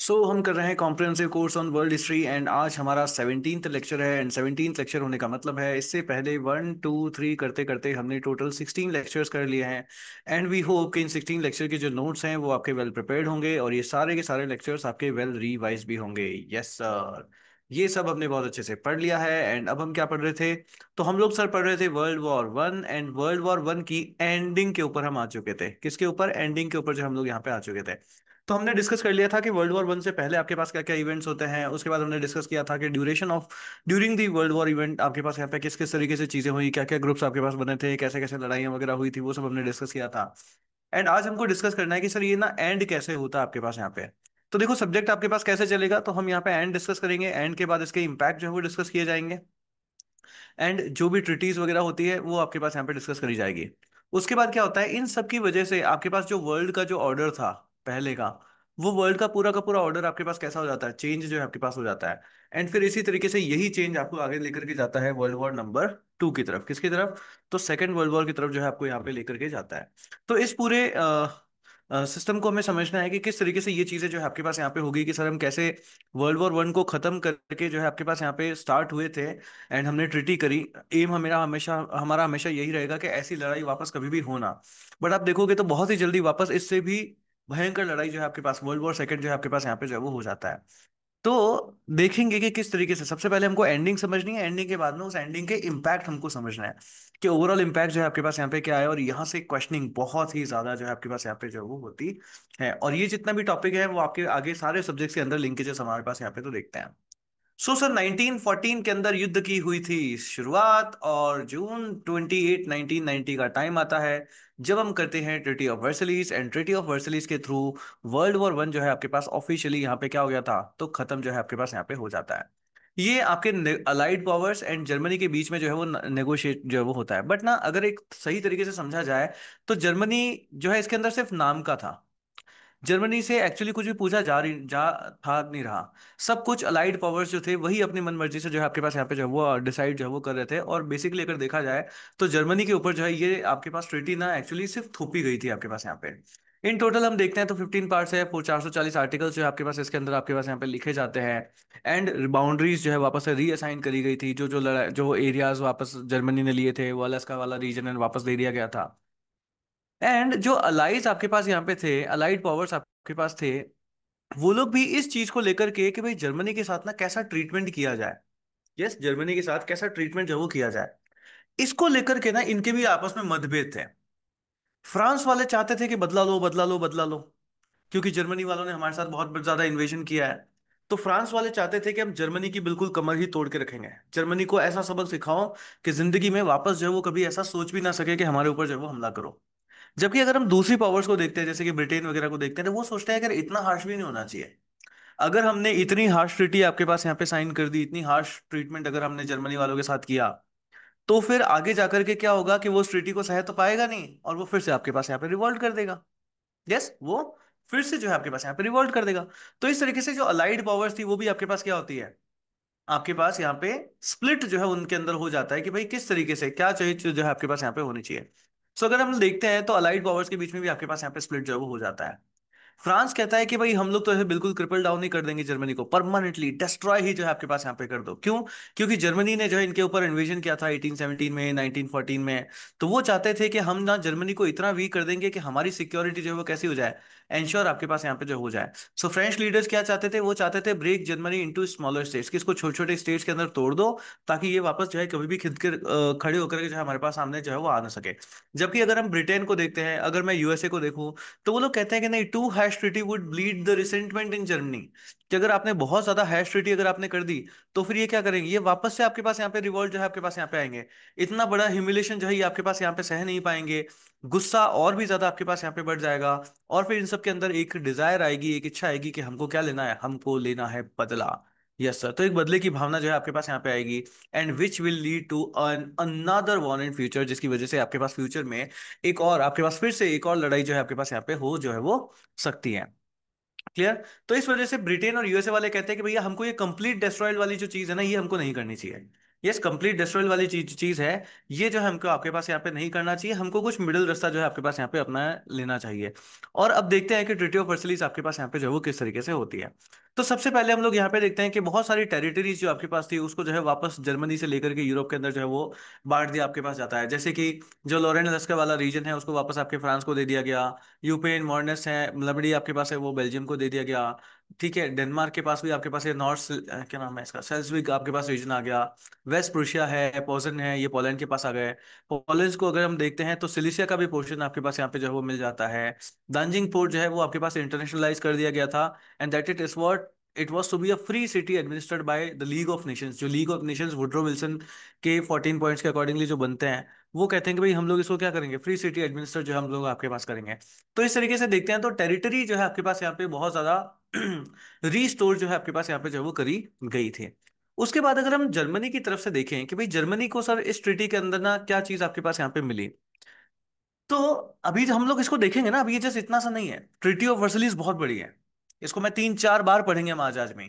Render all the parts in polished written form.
हम कर रहे हैं comprehensive course on world history and आज हमारा 17th लेक्चर है। एंड 17th लेक्चर होने का मतलब है इससे पहले 1 2 3 करते करते हमने टोटल 16 लेक्चर्स कर लिए हैं। एंड वी होप कि इन 16 लेक्चर के जो नोट्स हैं वो आपके वेल प्रिपेयर्ड होंगे और ये सारे के सारे लेक्चर्स आपके वेल रिवाइज भी होंगे। यस सर, ये सब हमने बहुत अच्छे से पढ़ लिया है। एंड अब हम क्या पढ़ रहे थे? तो हम लोग सर पढ़ रहे थे world War 1 and world War 1 की एंडिंग के ऊपर हम आ चुके थे। किसके ऊपर? एंडिंग के ऊपर जो हम लोग यहाँ पे आ चुके थे। तो हमने डिस्कस कर लिया था कि वर्ल्ड वॉर 1 से पहले आपके पास क्या क्या इवेंट्स होते हैं। उसके बाद हमने डिस्कस किया था कि during the world war event आपके पास यहाँ पे किस किस तरीके से चीजें हुई, क्या क्या ग्रुप्स आपके पास बने थे, कैसे कैसे लड़ाइयाँ वगैरह हुई थी, वो सब हमने डिस्कस किया था। एंड आज हमको डिस्कस करना है कि सर ये ना एंड कैसे होता है आपके पास यहाँ पे। तो देखो सब्जेक्ट आपके पास कैसे चलेगा, तो हम यहाँ पे एंड डिस्कस करेंगे, एंड के बाद इसके इम्पैक्ट जो है वो डिस्कस किए जाएंगे। एंड जो भी ट्रिटीज वगैरह होती है वो आपके पास यहाँ पे डिस्कस करी जाएगी। उसके बाद क्या होता है, इन सब की वजह से आपके पास जो वर्ल्ड का जो ऑर्डर था पहले का, वो वर्ल्ड का पूरा ऑर्डर आपके पास कैसा हो जाता है, चेंज जो है आपके पास हो जाता है। एंड फिर इसी तरीके से यही चेंज आपको आगे लेकर के जाता है वर्ल्ड वॉर नंबर 2 की तरफ। किसकी तरफ? तो सेकेंड वर्ल्ड वॉर की तरफ जो है आपको यहाँ पे लेकर के जाता है। तो इस पूरे सिस्टम को हमें समझना है कि किस तरीके से ये चीजें जो है आपके पास यहाँ पे होगी, कि सर हम कैसे वर्ल्ड वॉर 1 को खत्म करके जो है आपके पास यहाँ पे स्टार्ट हुए थे एंड हमने ट्रीटी करी। एम हमारा हमेशा यही रहेगा कि ऐसी लड़ाई वापस कभी भी होना। बट आप देखोगे तो बहुत ही जल्दी वापस इससे भी भयंकर लड़ाई जो है आपके पास वर्ल्ड वॉर 2 जो है आपके पास यहाँ पे जो है वो हो जाता है। तो देखेंगे कि किस तरीके से सबसे पहले हमको एंडिंग समझनी है, एंडिंग के बाद में उस एंडिंग के इम्पैक्ट हमको समझना है कि ओवरऑल इम्पैक्ट जो है आपके पास यहाँ पे क्या है। और यहाँ से क्वेश्चनिंग बहुत ही ज्यादा जो है आपके पास यहाँ पे जो है वो होती है। और ये जितना भी टॉपिक है वो आपके आगे सारे सब्जेक्ट्स के अंदर लिंकेजेस हमारे पास यहाँ पे तो देखते हैं। सर 1914 के अंदर युद्ध की हुई थी शुरुआत और जून 28 1990 का टाइम आता है जब हम करते हैं Treaty of Versailles. And Treaty of Versailles के थ्रू वर्ल्ड वॉर 1 जो है आपके पास ऑफिशियली यहाँ पे क्या हो गया था, तो खत्म जो है आपके पास यहाँ पे हो जाता है। ये आपके अलाइड पावर्स एंड जर्मनी के बीच में जो है वो नेगोशिएट जो है वो होता है। बट ना अगर एक सही तरीके से समझा जाए तो जर्मनी जो है इसके अंदर सिर्फ नाम का था। जर्मनी से एक्चुअली कुछ भी पूछा जा था नहीं रहा। सब कुछ अलाइड पावर्स जो थे वही अपनी मन मर्जी से जो है आपके पास यहाँ पे जो है वो डिसाइड जो है वो कर रहे थे। और बेसिकली अगर देखा जाए तो जर्मनी के ऊपर जो है ये आपके पास ट्रीटी ना एक्चुअली सिर्फ थोपी गई थी आपके पास यहाँ पे। इन टोटल हम देखते हैं तो 15 पार्ट्स है, 440 आर्टिकल्स जो है आपके पास इसके अंदर आपके पास यहाँ पे लिखे जाते हैं। एंड बाउंड्रीज जो है वापस से रीअसाइन करी गई थी, जो एरियाज वापस जर्मनी ने लिए थे वो अलास्का वाला रीजन एंड वापस दे दिया गया था। एंड जो अलाइज आपके पास यहाँ पे थे, अलाइड पावर्स आपके पास थे, वो लोग भी इस चीज को लेकर के कि भाई जर्मनी के साथ ना कैसा ट्रीटमेंट किया जाए। यस, जर्मनी के साथ कैसा ट्रीटमेंट जो वो किया जाए, इसको लेकर के ना इनके भी आपस में मतभेद थे। फ्रांस वाले चाहते थे कि बदला लो बदला लो बदला लो, क्योंकि जर्मनी वालों ने हमारे साथ बहुत ज्यादा इन्वेजन किया है। तो फ्रांस वाले चाहते थे कि हम जर्मनी की बिल्कुल कमर ही तोड़ के रखेंगे, जर्मनी को ऐसा सबक सिखाओ कि जिंदगी में वापस जो है वो कभी ऐसा सोच भी ना सके कि हमारे ऊपर जो है वो हमला करो। जबकि अगर हम दूसरी पावर्स को देखते हैं जैसे कि ब्रिटेन वगैरह को देखते हैं तो वो सोचते हैं कि इतना हार्श भी नहीं होना चाहिए। अगर हमने इतनी हार्श ट्रीटी आपके पास यहाँ पे साइन कर दी, इतनी हार्श ट्रीटमेंट अगर हमने जर्मनी वालों के साथ किया, तो फिर आगे जाकर के क्या होगा कि वो उस ट्रीटी को सह तो पाएगा नहीं और वो फिर से आपके पास यहाँ पे रिवॉल्ट कर देगा। यस, वो फिर से जो है आपके पास यहाँ पे रिवॉल्ट कर देगा। तो इस तरीके से जो अलाइड पावर्स थी वो भी आपके पास क्या होती है, आपके पास यहाँ पे स्प्लिट जो है उनके अंदर हो जाता है कि भाई किस तरीके से क्या चाहिए जो है आपके पास यहाँ पे होनी चाहिए। सो अगर हम देखते हैं तो अलाइड पावर्स के बीच में भी आपके पास यहाँ पे स्प्लिट जो है वो हो जाता है। फ्रांस कहता है कि भाई हम लोग तो ऐसे बिल्कुल क्रिपल डाउन ही कर देंगे, जर्मनी को परमानेंटली डिस्ट्रॉय ही जो है आपके पास यहाँ पे कर दो। क्यों? क्योंकि जर्मनी ने जो है इनके ऊपर इन्वेजन किया था 1817 में, 1914 में। तो वो चाहते थे कि हम ना जर्मनी को इतना वीक कर देंगे कि हमारी सिक्योरिटी जो है वो कैसी हो जाए, एंश्योर आपके पास यहाँ पे जो हो जाए। सो फ्रेंच लीडर्स क्या चाहते थे, वो चाहते थे break Germany into smaller states, कि इसको छोटे छोटे स्टेट्स के अंदर तोड़ दो ताकि ये वापस जो है कभी भी खिद के खड़े होकर के जो है हमारे पास सामने जो है वो आ ना सके। जबकि अगर हम ब्रिटेन को देखते हैं, अगर मैं यूएसए को देखूं, तो वो लोग कहते हैं कि नहीं, too harsh treaty would bleed the resentment in Germany, कि अगर आपने बहुत ज्यादा हैश ट्रीटी अगर आपने कर दी तो फिर ये क्या करेंगे, ये वापस से आपके पास यहाँ पे रिवॉल्ट जो है आपके पास यहाँ पे आएंगे। इतना बड़ा ह्यूमिलेशन जो है ये आपके पास यहाँ पे सह नहीं पाएंगे, गुस्सा और भी ज्यादा आपके पास यहाँ पे बढ़ जाएगा। और फिर इन सब के अंदर एक डिजायर आएगी, एक इच्छा आएगी कि हमको क्या लेना है, हमको लेना है बदला। यस सर, तो एक बदले की भावना जो है आपके पास यहाँ पे आएगी। And which will lead to an another war in future, जिसकी वजह से आपके पास फ्यूचर में एक और आपके पास फिर से एक और लड़ाई जो है आपके पास यहाँ पे हो जो है वो सकती है। क्लियर? तो इस वजह से ब्रिटेन और यूएसए वाले कहते हैं कि भैया हमको ये कंप्लीट डिस्ट्रॉयल वाली जो चीज है ना ये हमको नहीं करनी चाहिए। यस, कंप्लीट डिस्ट्रॉयल वाली चीज चीज है। ये जो है हमको आपके पास यहाँ पे नहीं करना चाहिए, हमको कुछ मिडिल रास्ता जो है आपके पास यहाँ पे अपना लेना चाहिए। और अब देखते हैं कि ट्रीटी ऑफ वर्सलिस आपके पास यहाँ पे जो है वो किस तरीके से होती है। तो सबसे पहले हम लोग यहाँ पे देखते हैं कि बहुत सारी टेरिटरीज जो आपके पास थी उसको जो है वापस जर्मनी से लेकर के यूरोप के अंदर जो है वो बांट दिया आपके पास जाता है। जैसे कि जो लॉरेन अलास्का वाला रीजन है उसको वापस आपके फ्रांस को दे दिया गया। यूक्रेन मॉर्नेस है, लमड़ी आपके पास है, वो बेल्जियम को दे दिया गया। ठीक है, डेनमार्क के पास भी आपके पास है नॉर्थ, क्या नाम है इसका, सेल्सविक आपके पास रीजन आ गया। वेस्ट प्रुशिया है, पोजन है, ये पोलैंड के पास आ गए। पोलैंड को अगर हम देखते हैं तो सिलिसिया का भी पोर्शन आपके पास यहाँ पे जो है वो मिल जाता है। दांजिंग पोर्ट जो है वो आपके पास इंटरनेशनलाइज कर दिया गया था, and that it is what it was to be a free city administered by the League of Nations. जो League of Nations Woodrow Wilson के 14 पॉइंट्स के अकॉर्डिंगली जो बनते हैं, वो कहते हैं कि भाई हम लोग इसको क्या करेंगे, फ्री सिटी एडमिनिस्टर जो हम लोग आपके पास करेंगे। तो इस तरीके से देखते हैं तो टेरिटरी जो है आपके पास यहाँ पे बहुत ज्यादा रीस्टोर जो है आपके पास यहाँ पे जो है वो करी गई थी। उसके बाद अगर हम जर्मनी की तरफ से देखें कि भाई जर्मनी को सर इस ट्रीटी के अंदर ना क्या चीज आपके पास यहाँ पे मिली, तो अभी जो हम लोग इसको देखेंगे ना, अभी ये जस्ट इतना सा नहीं है, ट्रीटी ऑफ वर्सलिस बहुत बड़ी है। इसको मैं 3-4 बार पढ़ेंगे हम आज में।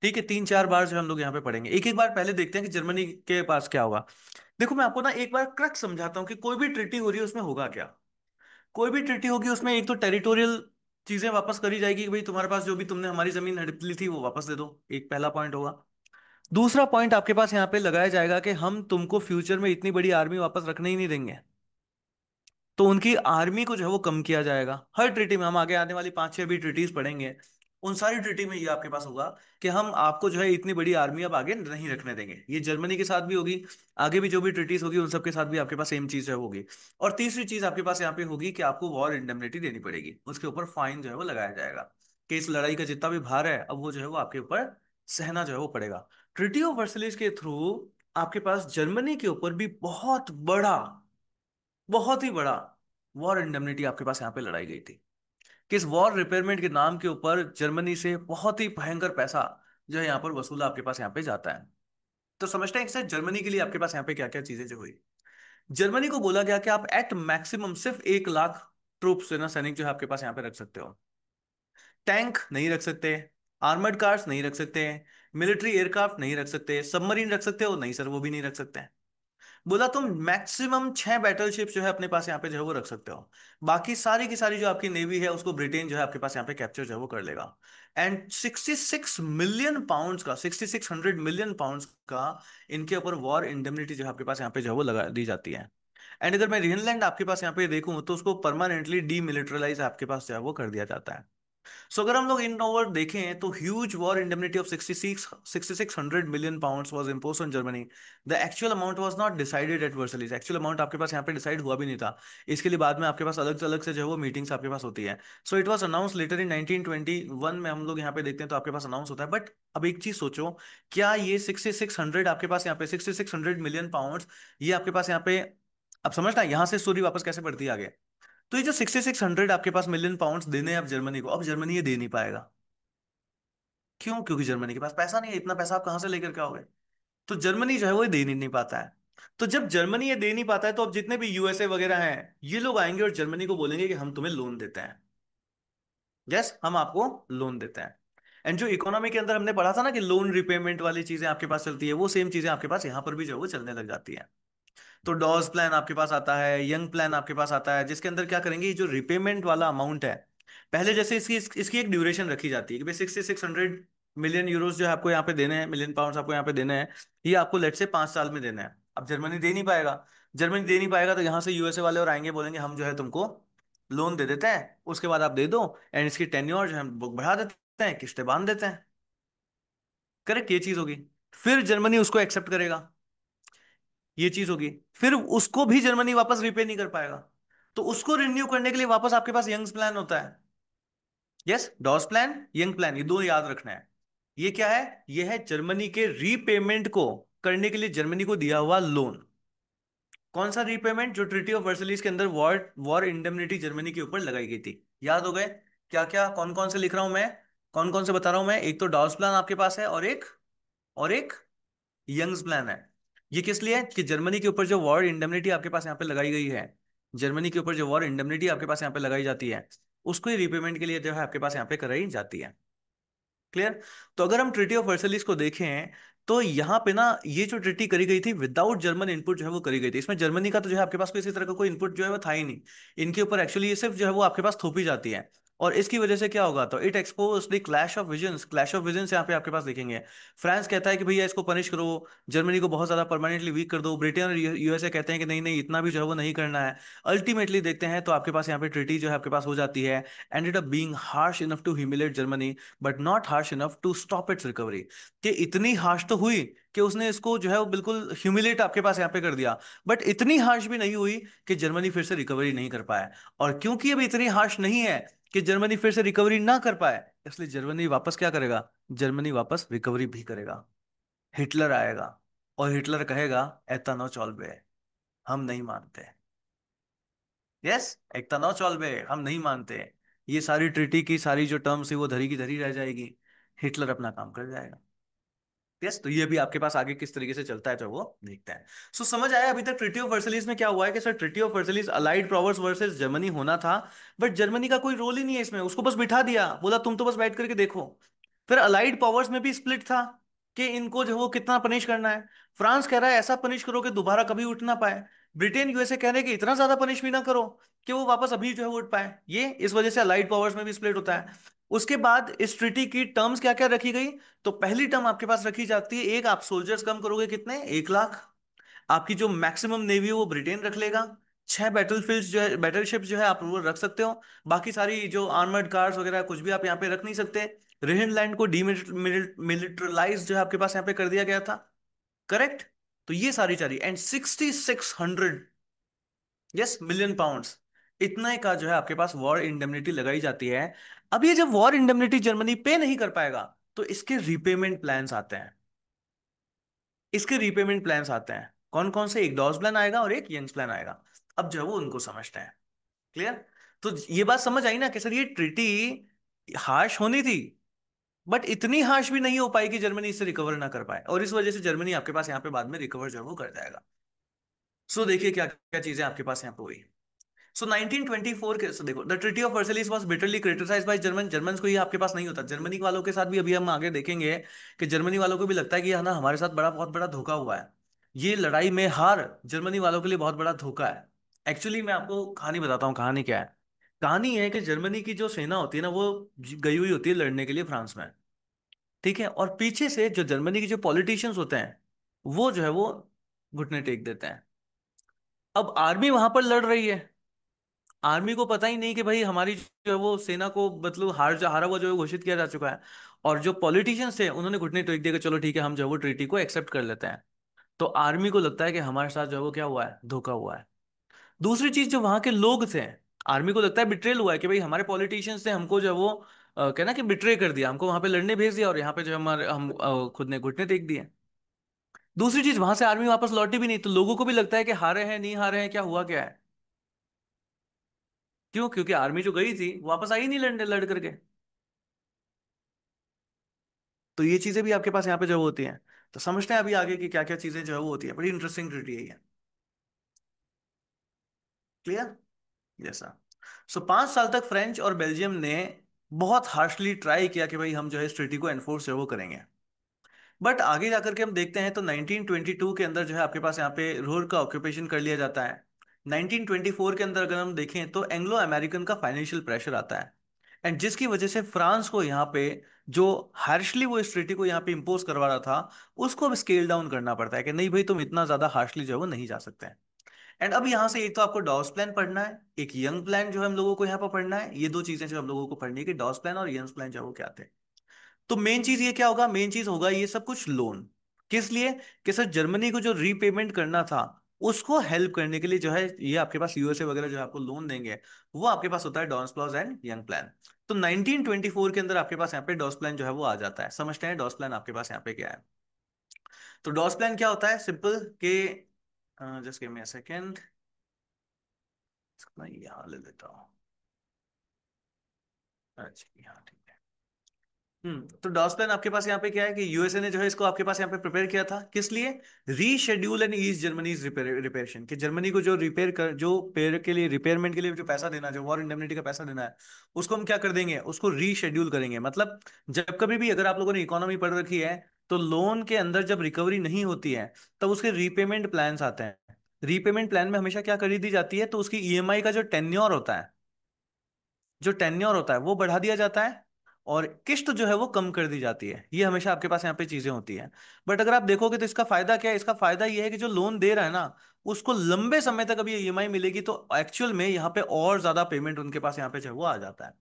ठीक है, 3-4 बार जो हम लोग यहाँ पे पढ़ेंगे, एक एक बार पहले देखते हैं कि जर्मनी के पास क्या होगा। देखो मैं आपको ना एक बार क्रक्स समझाता हूँ कि कोई भी ट्रीटी हो रही है उसमें होगा क्या। कोई भी ट्रीटी होगी उसमें एक तो टेरिटोरियल चीजें वापस करी जाएगी कि भाई तुम्हारे पास जो भी तुमने हमारी जमीन हड़प ली थी वो वापस दे दो, एक पहला पॉइंट होगा। दूसरा पॉइंट आपके पास यहाँ पे लगाया जाएगा कि हम तुमको फ्यूचर में इतनी बड़ी आर्मी वापस रखने ही नहीं देंगे। तो उनकी आर्मी को जो है वो कम किया जाएगा। हर ट्रीटी में हम आगे आने वाली 5-6 भी ट्रीटीज पढ़ेंगे, उन सारी ट्रीटी में ये आपके पास होगा कि हम आपको जो है इतनी बड़ी आर्मी अब आगे नहीं रखने देंगे। ये जर्मनी के साथ भी होगी, आगे भी जो भी ट्रीटीज होगी उन सब के साथ भी आपके पास सेम चीज जो है होगी। और तीसरी चीज आपके पास यहाँ पे होगी कि आपको वॉर इंडेमनिटी देनी पड़ेगी, उसके ऊपर फाइन जो है वो लगाया जाएगा कि इस लड़ाई का जितना भी भार है अब वो जो है वो आपके ऊपर सहना जो है वो पड़ेगा। ट्रीटी ऑफ वर्सलिस के थ्रू आपके पास जर्मनी के ऊपर भी बहुत ही बड़ा वॉर इंडेमनिटी आपके पास यहाँ पे लड़ाई गई थी। कि इस वॉर रिपेयरमेंट के नाम के ऊपर जर्मनी से बहुत ही भयंकर पैसा जो है यहाँ पर वसूला आपके पास यहाँ पे जाता है। तो समझते हैं कि सर जर्मनी के लिए आपके पास यहाँ पे क्या क्या चीजें जो हुई। जर्मनी को बोला गया कि आप एट मैक्सिमम सिर्फ 1 लाख ट्रूप्स है ना, सैनिक जो है आपके पास यहाँ पे रख सकते हो। टैंक नहीं रख सकते, आर्मर्ड कार्स नहीं रख सकते, मिलिट्री एयरक्राफ्ट नहीं रख सकते, सबमरीन रख सकते हो नहीं सर वो भी नहीं रख सकते। बोला तुम मैक्सिमम 6 बैटलशिप जो है अपने पास यहाँ पे जो है वो रख सकते हो। बाकी सारी की सारी जो आपकी नेवी है उसको ब्रिटेन जो है आपके पास यहाँ पे कैप्चर जो है वो कर लेगा। एंड 66 मिलियन पाउंड्स का, 6600 मिलियन पाउंड्स का इनके ऊपर वॉर इंडेमनिटी जो है आपके पास यहाँ पे जो है वो लगा दी जाती है। एंड अगर मैं ग्रीनलैंड आपके पास यहाँ पे देखूं तो उसको परमानेंटली डीमिलिटराइज आपके पास जो है वो कर दिया जाता है। सो अगर हम लोग इन ओवर देखें तो huge war indemnity of 6600 million pounds was imposed on Germany. The actual amount was not decided at Versailles, actual amount आपके पास यहाँ पे डिसाइड हुआ भी नहीं था। इसके लिए बाद में आपके पास अलग अलग से जो है वो मीटिंग्स आपके पास होती है। So it was announce later in 1921 में हम लोग यहाँ पे देखते हैं तो आपके पास अनाउंस होता है। बट अब एक चीज सोचो, क्या ये 6600 आपके पास यहाँ पे 6600 मिलियन पाउंड्स, ये आपके पास यहाँ पे, अब समझना यहाँ से स्टोरी वापस कैसे बढ़ती है आगे। तो ये जो 6600 आपके पास मिलियन पाउंड्स देने हैं अब जर्मनी को, अब जर्मनी ये दे नहीं पाएगा। क्यों? क्योंकि जर्मनी के पास पैसा नहीं है, इतना पैसा आप कहां से लेकर के आओगे। तो जर्मनी जो है वो दे नहीं पाता है। तो जब जर्मनी ये दे नहीं पाता है तो अब जितने भी यूएसए वगैरह हैं ये लोग आएंगे और जर्मनी को बोलेंगे कि हम तुम्हें लोन देते हैं। यस, हम आपको लोन देते हैं। एंड जो इकोनॉमी के अंदर हमने पढ़ा था ना कि लोन रिपेमेंट वाली चीजें आपके पास चलती है, वो सेम चीजें आपके पास यहाँ पर भी जो है वो चलने लग जाती है। तो डॉज प्लान आपके पास आता है, यंग प्लान आपके पास आता है, जिसके अंदर क्या करेंगे, ये जो रिपेमेंट वाला अमाउंट है, पहले जैसे इसकी एक ड्यूरेशन रखी जाती है कि भाई 6600 मिलियन यूरोस जो है आपको यहाँ पे देने हैं, मिलियन पाउंड्स आपको यहाँ पे देने हैं, ये आपको लेट से 5 साल में देना है। अब जर्मनी दे नहीं पाएगा, जर्मनी दे नहीं पाएगा तो यहाँ से यूएसए वाले और आएंगे बोलेंगे हम जो है तुमको लोन दे देते हैं, उसके बाद आप दे दो, एंड इसकी टेन्योर जो है हम बढ़ा देते हैं, किस्तें बांध देते हैं। करेक्ट, ये चीज होगी। फिर जर्मनी उसको एक्सेप्ट करेगा, ये चीज होगी। फिर उसको भी जर्मनी वापस रिपे नहीं कर पाएगा, तो उसको रिन्यू करने के लिए वापस आपके पास यंग्स प्लान होता है। Yes, Dawes plan, Young plan, ये दो याद रखना है। ये क्या है? ये है जर्मनी के रीपेमेंट को करने के लिए जर्मनी को दिया हुआ लोन। कौन सा रीपेमेंट? जो ट्रीटी ऑफ वर्सलिस के अंदर वॉर वॉर इंडेमनिटी जर्मनी के ऊपर लगाई गई थी। याद हो गए? क्या क्या कौन कौन से लिख रहा हूं मैं, कौन कौन से बता रहा हूं मैं? एक तो डॉस प्लान आपके पास है, और एक यंग्स प्लान है। ये किस लिए है? कि जर्मनी के ऊपर जो वॉर इंडेमनिटी आपके पास यहाँ पे लगाई गई है, जर्मनी के ऊपर जो वॉर इंडेमनिटी आपके पास यहाँ पे लगाई जाती है, उसको ही रिपेमेंट के लिए जो है आपके पास यहाँ पे कराई जाती है। क्लियर? तो अगर हम ट्रीटी ऑफ वर्सलिस को देखें तो यहाँ पे ना ये जो ट्रिटी करी गई थी विदाउट जर्मन इनपुट जो है वो करी गई थी। इसमें जर्मनी का तो जो है आपके पास कोई इसी तरह का कोई इनपुट जो है वो था ही नहीं इनके ऊपर। एक्चुअली ये सिर्फ जो है वो आपके पास थोपी जाती है। और इसकी वजह से क्या होगा, तो it expose the clash of visions. Clash of visions यहाँ पे आपके पास देखेंगे। फ्रांस कहता है कि भैया इसको पनिश करो, जर्मनी को बहुत ज्यादा परमानेंटली वीक कर दो। ब्रिटेन और यूएसए कहते हैं कि नहीं नहीं इतना भी जो है वो नहीं करना है। अल्टीमेटली देखते हैं तो आपके पास यहाँ पे ट्रिटी जो है आपके पास हो जाती है। Ended up being harsh enough to humiliate Germany but not harsh enough to stop its recovery. कि इतनी हार्श तो हुई कि उसने इसको जो है वो बिल्कुल ह्यूमिलेट आपके पास यहाँ पे कर दिया, बट इतनी हार्श भी नहीं हुई कि जर्मनी फिर से रिकवरी नहीं कर पाया। और क्योंकि अब इतनी हार्श नहीं है कि जर्मनी फिर से रिकवरी ना कर पाए, इसलिए जर्मनी वापस क्या करेगा, जर्मनी वापस रिकवरी भी करेगा। हिटलर आएगा और हिटलर कहेगा एता नो चॉलबे, हम नहीं मानते। यस, एकता नो चॉलबे, हम नहीं मानते। ये सारी ट्रीटी की सारी जो टर्म्स है वो धरी की धरी रह जाएगी। हिटलर अपना काम कर जाएगा। यस, तो ये भी आपके पास आगे किस तरीके से चलता है तो वो देखते हैं। सो समझ आया अभी तक ट्रिटी ऑफ वर्सलिस में क्या हुआ है कि sir treaty of Versailles allied powers versus Germany होना था, बट जर्मनी का कोई रोल ही नहीं है इसमें। उसको बस बिठा दिया, बोला तुम तो बस बैठ करके देखो। फिर अलाइड पावर्स में भी स्प्लिट था कि इनको जो वो कितना पनिश करना है। फ्रांस कह रहा है ऐसा पनिश करो कि दोबारा कभी उठ ना पाए। ब्रिटेन यूएसए कह रहे हैं कि इतना ज्यादा पनिश भी ना करो कि वो वापस अभी जो है वो उठ पाए। ये इस वजह से अलाइड पावर्स में भी स्प्लिट होता है। उसके बाद इस ट्रिटी की टर्म्स क्या क्या रखी गई, तो पहली टर्म आपके पास रखी जाती है, एक आप सोल्जर्स कम करोगे कितने, 1 लाख। आपकी जो मैक्सिमम नेवी है वो ब्रिटेन रख लेगा। 6 बैटलफील्ड जो है, बैटलशिप जो है आप वो रख सकते हो। बाकी सारी जो आर्मर्ड कार्स वगैरह कुछ भी आप यहाँ पे रख नहीं सकते। रिहिनलैंड को डीमिलिटराइज जो है आपके पास यहाँ पे कर दिया गया था। करेक्ट। तो ये सारी चारी एंड 6600, यस, मिलियन पाउंड्स, इतना ही का जो है आपके पास वॉर इंडेमनिटी लगाई जाती है। अब ये जब वॉर इंडेमनिटी जर्मनी पे नहीं कर पाएगा तो इसके रीपेमेंट प्लान्स आते हैं। इसके रीपेमेंट प्लान्स आते हैं कौन कौन से, एक डॉस प्लान आएगा और एक यंग्स प्लान आएगा। अब जो है वो उनको समझते हैं। क्लियर। तो ये बात समझ आई ना कि सर ये ट्रिटी हार्श होनी थी, बट इतनी हार्श भी नहीं हो पाई कि जर्मनी इससे रिकवर ना कर पाए, और इस वजह से जर्मनी आपके पास यहाँ पे बाद में रिकवर जो है वो कर जाएगा। सो देखिए क्या क्या चीजें आपके पास यहाँ पे हुई। सो 1924 के, so देखो the treaty of Versailles was bitterly criticised by German. German को ये आपके पास नहीं होता। जर्मनी वालों के साथ भी अभी हम आगे देखेंगे कि जर्मनी वालों को भी लगता है कि ना हमारे साथ बहुत बड़ा धोखा हुआ है। ये लड़ाई में हार जर्मनी वालों के लिए बहुत बड़ा धोखा है। एक्चुअली मैं आपको कहानी बताता हूँ, कहानी क्या है। कहानी है कि जर्मनी की जो सेना होती है ना वो गई हुई होती है लड़ने के लिए फ्रांस में। ठीक है, और पीछे से जो जर्मनी के जो पॉलिटिशियंस होते हैं वो जो है वो घुटने टेक देते हैं। अब आर्मी वहां पर लड़ रही है। आर्मी को पता ही नहीं कि भाई हमारी जो है वो सेना को मतलब हारा हुआ जो है घोषित किया जा चुका है। और जो पॉलिटिशियंस थे उन्होंने घुटने टेक दिया कि चलो ठीक है हम जो है वो ट्रीटी को एक्सेप्ट कर लेते हैं। तो आर्मी को लगता है कि हमारे साथ जो है वो क्या हुआ है, धोखा हुआ है। दूसरी चीज जो वहां के लोग थे, आर्मी को लगता है बिट्रेल हुआ है कि भाई हमारे पॉलिटिशियंस ने हमको जो है वो कहना कि बिट्रे कर दिया, हमको वहां पे लड़ने भेज दिया और यहाँ पे जो है हमारे हम खुद ने घुटने टेक दिए। दूसरी चीज वहां से आर्मी वापस लौटी भी नहीं, तो लोगों को भी लगता है कि हारे हैं नहीं हारे हैं, क्या हुआ क्या है। क्यों, क्योंकि आर्मी जो गई थी वापस आई नहीं लड़ने लड़ करके। तो ये चीजें भी आपके पास यहाँ पे जो होती हैं। तो समझते हैं अभी आगे की क्या क्या चीजें जो है वो होती है। बड़ी इंटरेस्टिंग ट्रीटी है ये। क्लियर। जैसा, सो 5 साल तक फ्रेंच और बेल्जियम ने बहुत हार्शली ट्राई किया कि भाई हम जो है इस ट्रीटी को एनफोर्स जो है वो करेंगे। बट आगे जाकर के हम देखते हैं तो 1922 के अंदर जो है आपके पास यहाँ पे रूर का ऑक्यूपेशन कर लिया जाता है। 1924 के अंदर अगर हम देखें तो एंग्लो अमेरिकन का फाइनेंशियल प्रेशर आता है। एंड जिसकी वजह से फ्रांस को यहाँ पे जो हार्शली वो इस ट्रीटी को यहाँ पे इम्पोज करवा रहा था उसको अब स्केल डाउन करना पड़ता है कि नहीं भाई तुम इतना ज्यादा हार्शली जो है वो नहीं जा सकते हैं। एंड अब यहाँ से एक तो आपको डॉस प्लान पढ़ना है, एक यंग प्लान जो है हम लोगों को यहाँ पर पढ़ना है। ये दो चीजें जो हम लोगों को पढ़नी है कि डॉस प्लान और यंग प्लान जो है वो क्या थे। तो मेन चीज ये क्या होगा, मेन चीज होगा ये सब कुछ लोन। किस लिए, कि सर जर्मनी को जो रीपेमेंट करना था उसको हेल्प करने के लिए जो है ये आपके पास यूएसए वगैरह जो है आपको लोन देंगे। वो आपके पास होता है Dawes plan and Young plan. तो 1924 के अंदर आपके पास यहाँ पे डॉस प्लान जो है वो आ जाता है। समझते हैं डॉस प्लान आपके पास यहाँ पे क्या है। तो डॉस प्लान क्या होता है, सिंपल के, just give me a second, मैं यहाँ ले लेता हूँ। अच्छा हाँ ठीक है। तो डॉस प्लान आपके पास यहाँ पे क्या है कि यूएसए ने जो है इसको आपके पास यहाँ पे प्रिपेयर किया था किस लिए, रीशेड्यूल एंड ईज जर्मनीज रिपेयरेशन, कि जर्मनी को जो रिपेयर कर जो पेयर के लिए रिपेयरमेंट के लिए जो पैसा देना है, जो वॉर इंडेमनिटी का पैसा देना है, उसको हम क्या कर देंगे, उसको रीशेड्यूल करेंगे। मतलब जब कभी भी अगर आप लोगों ने इकोनॉमी पढ़ रखी है तो लोन के अंदर जब रिकवरी नहीं होती है तब उसके रीपेमेंट प्लान्स आते हैं। रीपेमेंट प्लान में हमेशा क्या कर दी जाती है, तो उसकी ईएमआई का जो टेन्योर होता है वो बढ़ा दिया जाता है, और किस्त जो है वो कम कर दी जाती है। ये हमेशा आपके पास यहाँ पे चीजें होती हैं। बट अगर आप देखोगे तो इसका फायदा क्या है, इसका फायदा ये है कि जो लोन दे रहा है ना, उसको लंबे समय तक अभी ईएमआई मिलेगी, तो एक्चुअल में यहाँ पे और ज्यादा पेमेंट उनके पास यहाँ पे जो है वो आ जाता है।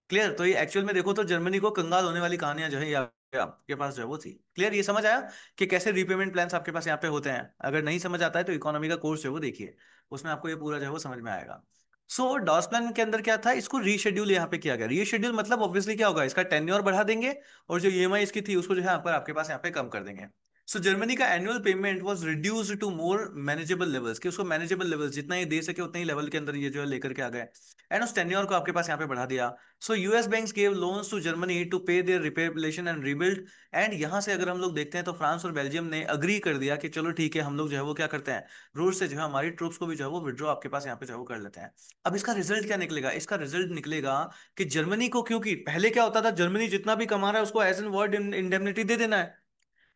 क्लियर? तो ये एक्चुअल में देखो तो जर्मनी को कंगाल होने वाली कहानियां जो है ये आपके पास जो है वो थी। क्लियर? ये समझ आया कि कैसे रीपेमेंट प्लान्स आपके पास यहाँ पे होते हैं? अगर नहीं समझ आता है तो इकोनॉमी का कोर्स जो है वो देखिए, उसमें आपको ये पूरा जो है वो समझ में आएगा। सो डॉस प्लान के अंदर क्या था, इसको रीशेड्यूल यहाँ पे किया गया। रीशेड्यूल मतलब ऑब्वियसली क्या होगा, इसका टेन्योर बढ़ा देंगे, और जो ईएमआई इसकी थी उसको जो है आपके पास यहाँ पे कम कर देंगे। सो जर्मनी का annual payment was reduced to more manageable levels, कि उसको मैनेजेबल लेवल्स जितना ये दे सके उतने ही लेवल के अंदर ये जो है लेकर के आ गए, एंड उस टेन्योर को आपके पास यहाँ पे बढ़ा दिया। So US banks gave loans to Germany to pay their reparation and rebuild. And यहाँ से अगर हम लोग देखते हैं तो फ्रांस और बेल्जियम ने अग्री कर दिया कि चलो ठीक है, हम लोग जो है वो क्या करते हैं, रूस से जो है हमारी ट्रूप्स को भी जो है वो विड्रॉ आपके पास यहाँ पे जो है वो कर लेते हैं। अब इसका रिजल्ट क्या निकलेगा, इसका रिजल्ट निकलेगा कि जर्मनी को, क्योंकि पहले क्या होता था, जर्मनी जितना भी कमा रहा है उसको एज एन वर्ड इंडेमनिटी दे देना है।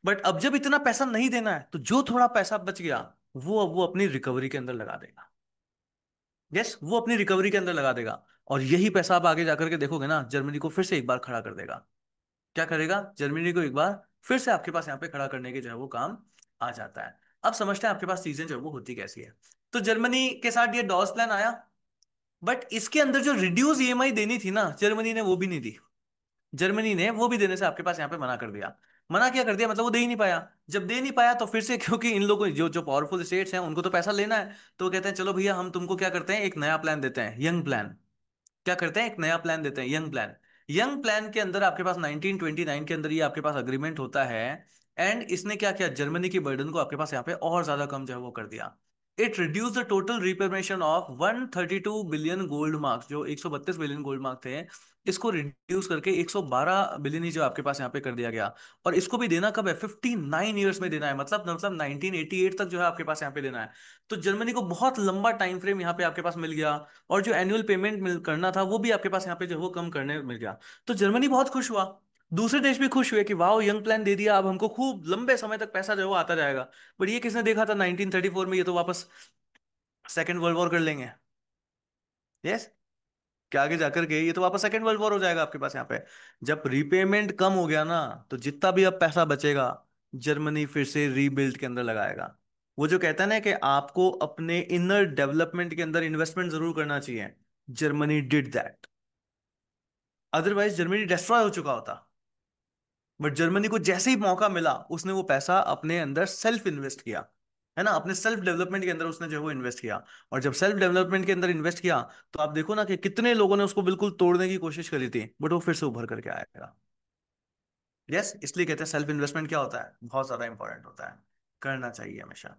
बट अब जब इतना पैसा नहीं देना है, तो जो थोड़ा पैसा बच गया वो अब वो अपनी रिकवरी के अंदर लगा देगा। यस, वो अपनी रिकवरी के अंदर लगा देगा। और यही पैसा आप आगे जाकर के देखोगे ना, जर्मनी को फिर से एक बार खड़ा कर देगा। क्या करेगा, जर्मनी को एक बार फिर से आपके पास यहाँ पे खड़ा करने के जो है वो काम आ जाता है। अब समझते हैं आपके पास चीजें जो है वो होती कैसी है। तो जर्मनी के साथ ये डॉस प्लान आया, बट इसके अंदर जो रिड्यूस ईएमआई देनी थी ना, जर्मनी ने वो भी नहीं दी। जर्मनी ने वो भी देने से आपके पास यहाँ पे मना कर दिया। मना क्या कर दिया, मतलब वो दे ही नहीं पाया। जब दे नहीं पाया तो फिर से क्योंकि इन लोगों जो जो पावरफुल स्टेट्स हैं उनको तो पैसा लेना है, तो वो कहते हैं चलो भैया हम तुमको क्या करते हैं, एक नया प्लान देते हैं, यंग प्लान। क्या करते हैं, एक नया प्लान देते हैं, यंग प्लान। यंग प्लान के अंदर आपके पास 1929 के अंदर ये आपके पास अग्रीमेंट होता है। एंड इसने क्या किया, जर्मनी की बर्डन को आपके पास यहाँ पे और ज्यादा कम जो है वो कर दिया। It reduce the total reparation of 132 billion gold marks, जो 132 बिलियन गोल्ड मार्क थे, इसको रिड्यूस करके 112 बिलियन ही जो आपके पास यहाँ पे कर दिया गया। और इसको भी देना कब है, 59 ईयर्स में देना है, मतलब 1988 तक जो है आपके पास यहाँ पे देना है। तो जर्मनी को बहुत लंबा टाइम फ्रेम यहाँ पे आपके पास मिल गया, और जो एनुअल पेमेंट मिल करना था वो भी आपके पास यहाँ पे जो वो कम करने मिल गया। तो जर्मनी बहुत खुश हुआ। दूसरे देश भी खुश हुए कि वाह, यंग प्लान दे दिया, अब हमको खूब लंबे समय तक पैसा जो है वो आता जाएगा। बट ये किसने देखा था 1934 में, ये तो वापस सेकेंड वर्ल्ड वॉर कर लेंगे। यस, कि आगे जाकर के ये तो वापस सेकेंड वर्ल्ड वॉर हो जाएगा आपके पास यहाँ पे। जब रीपेमेंट कम हो गया ना, तो जितना भी अब पैसा बचेगा, जर्मनी फिर से रीबिल्ड के अंदर लगाएगा। वो जो कहता है ना कि आपको अपने इनर डेवलपमेंट के अंदर इन्वेस्टमेंट जरूर करना चाहिए, Germany did that. Otherwise Germany destroy हो चुका होता। बट जर्मनी को जैसे ही मौका मिला, उसने वो पैसा अपने अंदर सेल्फ इन्वेस्ट किया, है ना, अपने सेल्फ डेवलपमेंट के अंदर उसने जो है वो इन्वेस्ट किया। और जब सेल्फ डेवलपमेंट के अंदर इन्वेस्ट किया, तो आप देखो ना कि कितने लोगों ने उसको बिल्कुल तोड़ने की कोशिश करी थी, बट वो फिर से उभर करके आएगा। यस, इसलिए कहते हैं सेल्फ इन्वेस्टमेंट क्या होता है, बहुत ज्यादा इंपॉर्टेंट होता है, करना चाहिए हमेशा।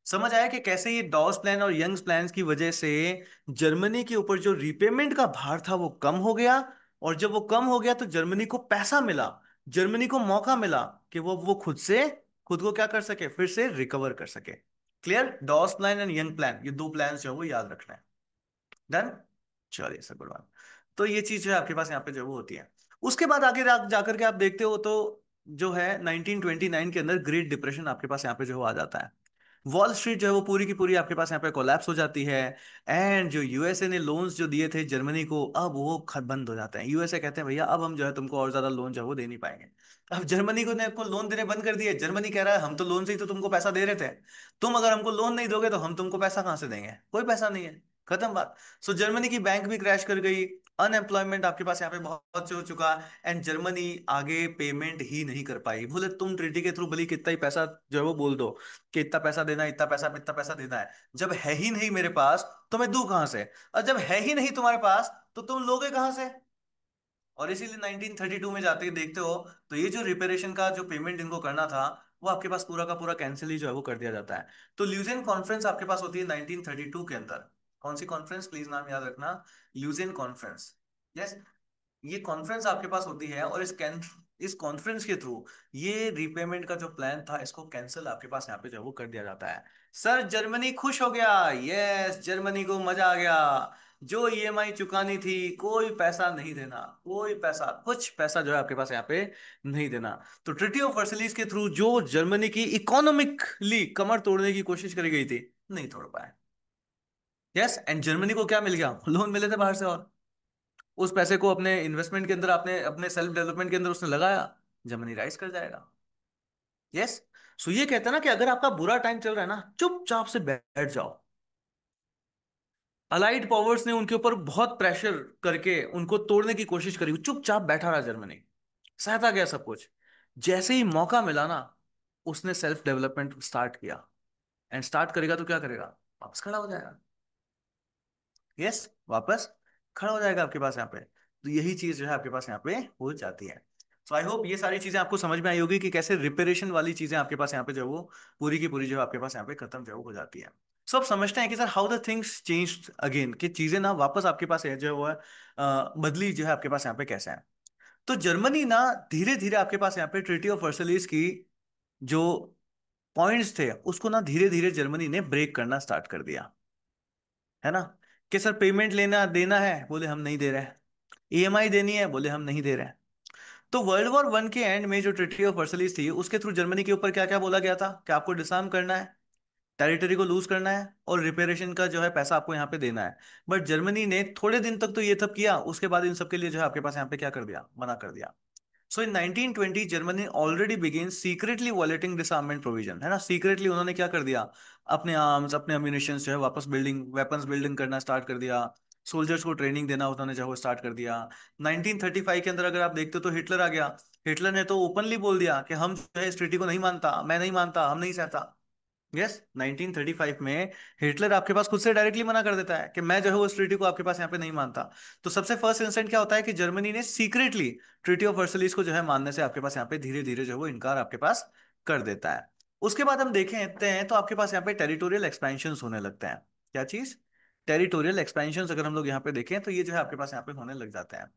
समझ आया कि कैसे ये डॉस प्लान और यंग्स प्लान की वजह से जर्मनी के ऊपर जो रीपेमेंट का भार था वो कम हो गया। और जब वो कम हो गया तो जर्मनी को पैसा मिला, जर्मनी को मौका मिला कि वो खुद को क्या कर सके, फिर से रिकवर कर सके। Clear? Dawes plan and Young plan, ये दो प्लान जो है वो याद रखना है। डन? चलिए सर, गुड वन। तो ये चीज जो है आपके पास यहाँ पे जो है वो होती है। उसके बाद आगे जाकर के आप देखते हो तो जो है 1929 के अंदर ग्रेट डिप्रेशन आपके पास यहाँ पे जो आ जाता है। वॉल स्ट्रीट जो है वो पूरी की पूरी आपके पास यहाँ पे कोलैप्स हो जाती है। एंड जो यूएसए ने लोन्स जो दिए थे जर्मनी को, अब वो खत बंद हो जाते हैं। यूएसए कहते हैं भैया अब हम जो है तुमको और ज्यादा लोन जो है वो दे नहीं पाएंगे। अब जर्मनी को ने आपको लोन देने बंद कर दिए। जर्मनी कह रहा है हम तो लोन से ही तो तुमको पैसा दे रहे थे, तुम अगर हमको लोन नहीं दोगे तो हम तुमको पैसा कहाँ से देंगे, कोई पैसा नहीं है, खत्म बात। सो जर्मनी की बैंक भी क्रैश कर गई, अनएम्प्लॉयमेंट आपके पास यहाँ पे बहुत से हो चुका। एंड जर्मनी आगे पेमेंट ही नहीं कर पाई। बोले तुम ट्रीटी के थ्रू भले कितना ही पैसा जो है वो बोल दो कि इतना पैसा देना है, इतना पैसा देना है, जब है ही नहीं मेरे पास तो मैं दूं कहां से? और जब है ही नहीं तुम्हारे पास तो तुम लोगे कहां से? और इसीलिए 1932 में जाते ही देखते हो तो ये जो रिपेरेशन का जो पेमेंट इनको करना था, वो आपके पास पूरा का पूरा कैंसिल ही जो है वो कर दिया जाता है। तो ल्यूजेन कॉन्फ्रेंस आपके पास होती है 1932 के अंदर। कौन सी कॉन्फ्रेंस, प्लीज नाम याद रखना, ल्यूजेन कॉन्फ्रेंस। यस, ये कॉन्फ्रेंस आपके पास होती है, और इस कॉन्फ्रेंस के थ्रू ये रीपेमेंट का जो प्लान था इसको कैंसिल आपके पास यहाँ पे जो है वो कर दिया जाता है। सर जर्मनी खुश हो गया, यस, जर्मनी को मजा आ गया। जो ईएमआई चुकानी थी, कोई पैसा नहीं देना, कोई पैसा, कुछ पैसा जो है आपके पास यहाँ पे नहीं देना। तो ट्रिटी ऑफ वर्सलिस के थ्रू जो जर्मनी की इकोनॉमिकली कमर तोड़ने की कोशिश करी गई थी, नहीं तोड़ पाए। यस, एंड जर्मनी को क्या मिल गया? लोन मिले थे बाहर से, और उस पैसे को अपने इन्वेस्टमेंट के अंदर, आपने अपने सेल्फ डेवलपमेंट के अंदर उसने लगाया, जर्मनी राइज कर जाएगा। यस। सो ये कहता है ना कि अगर आपका बुरा टाइम चल रहा है ना, चुपचाप से बैठ जाओ। अलाइड पावर्स ने उनके ऊपर बहुत प्रेशर करके उनको तोड़ने की कोशिश करी, चुपचाप बैठा रहा जर्मनी, सहता गया सब कुछ। जैसे ही मौका मिला ना, उसने सेल्फ डेवलपमेंट स्टार्ट किया। एंड स्टार्ट करेगा तो क्या करेगा? वापस खड़ा हो जाएगा। यस, वापस खड़ा हो जाएगा आपके पास यहाँ पे। तो यही चीज जो है आपके पास यहाँ पे हो जाती है। सो आई होप ये सारी चीजें आपको समझ में आई होगी कि कैसे रिपेरेशन वाली चीजें आपके पास यहाँ पे जो है वो पूरी की पूरी जो है आपके पास यहाँ पे खत्म जो है वो हो जाती है। सो अब समझते हैं कि sir how the things change again, कि चीजें ना वापस आपके पास है जो है वो है, बदली जो है आपके पास यहाँ पे कैसे है। तो जर्मनी ना धीरे धीरे आपके पास यहाँ पे ट्रीटी ऑफ वर्सलिस की जो पॉइंट्स थे उसको ना धीरे धीरे जर्मनी ने ब्रेक करना स्टार्ट कर दिया, है ना। कि सर पेमेंट लेना देना है, बोले हम नहीं दे रहे हैं। ईएमआई देनी है, बोले हम नहीं दे रहे हैं। तो वर्ल्ड वॉर वन के एंड में जो ट्रिटी ऑफ वर्सलिस थी उसके थ्रू जर्मनी के ऊपर क्या क्या बोला गया था कि आपको डिसआर्म करना है, टेरिटरी को लूज करना है, और रिपेरेशन का जो है पैसा आपको यहाँ पे देना है। बट जर्मनी ने थोड़े दिन तक तो ये सब किया, उसके बाद इन सब के लिए जो है आपके पास यहाँ पे क्या कर दिया? मना कर दिया। सो इन 1920 Germany already begin secretly वॉलेटिंग disarmament provision, है ना। सीक्रेटली उन्होंने क्या कर दिया? अपने आर्म्स, अपने अम्यूनिशन जो है वापस बिल्डिंग, वेपन्स बिल्डिंग करना स्टार्ट कर दिया। सोल्जर्स को ट्रेनिंग देना उन्होंने जो है वो स्टार्ट कर दिया। 1935 के अंदर अगर आप देखते हो तो हिटलर आ गया। हिटलर ने तो ओपनली बोल दिया कि हम जो है इस ट्रीटी को नहीं मानता, मैं नहीं मानता, हम नहीं सहता। यस, 1935 में हिटलर आपके पास खुद से डायरेक्टली मना कर देता है कि मैं जो है उस ट्रीटी को आपके पास यहाँ पे नहीं मानता। तो सबसे फर्स्ट इंसिडेंट क्या होता है कि जर्मनी ने सीक्रेटली ट्रीटी ऑफ वर्सलिस को जो है मानने से आपके पास यहाँ पे धीरे धीरे जो है वो इनकार आपके पास कर देता है। उसके बाद हम देखें तो आपके पास यहाँ पे टेरिटोरियल एक्सपेंशन होने लगते हैं। क्या चीज? टेरिटोरियल एक्सपेंशन अगर हम लोग यहाँ पे देखें तो ये जो है आपके पास यहाँ पे होने लग जाते हैं।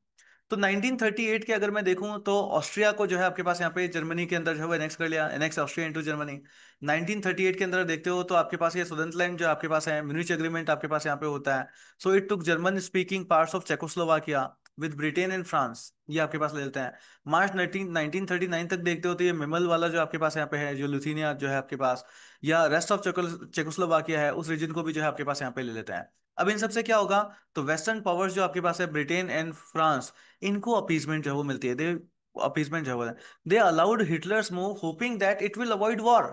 तो 1938 के अगर मैं देखूं तो ऑस्ट्रिया को जो है आपके पास यहाँ पे जर्मनी के अंदर जो है वो एनेक्स कर लिया, एनेक्स ऑस्ट्रिया इनटू जर्मनी। 1938 के अंदर देखते हो तो आपके पास ये सुडेनलैंड जो आपके पास है, म्यूनिच एग्रीमेंट आपके पास यहाँ पे होता है। So it took German speaking parts of Czechoslovakia with Britain and France, ये आपके पास ले लेते हैं। मार्च 1939 तक देखते हो तो ये मिमल वाला जो आपके पास यहाँ पे है, जो लुथीनिया जो है आपके पास, या रेस्ट ऑफ चेकोस्लोवाकिया है, उस रीजन को भी जो है आपके पास यहाँ पे ले लेते हैं। अब इन सबसे क्या होगा? तो वेस्टर्न पावर्स जो आपके पास है, ब्रिटेन एंड फ्रांस, इनको अपीसमेंट जो है वो मिलती है, दे अपीसमेंट जो है वो, they allowed Hitler's move hoping that it will avoid war.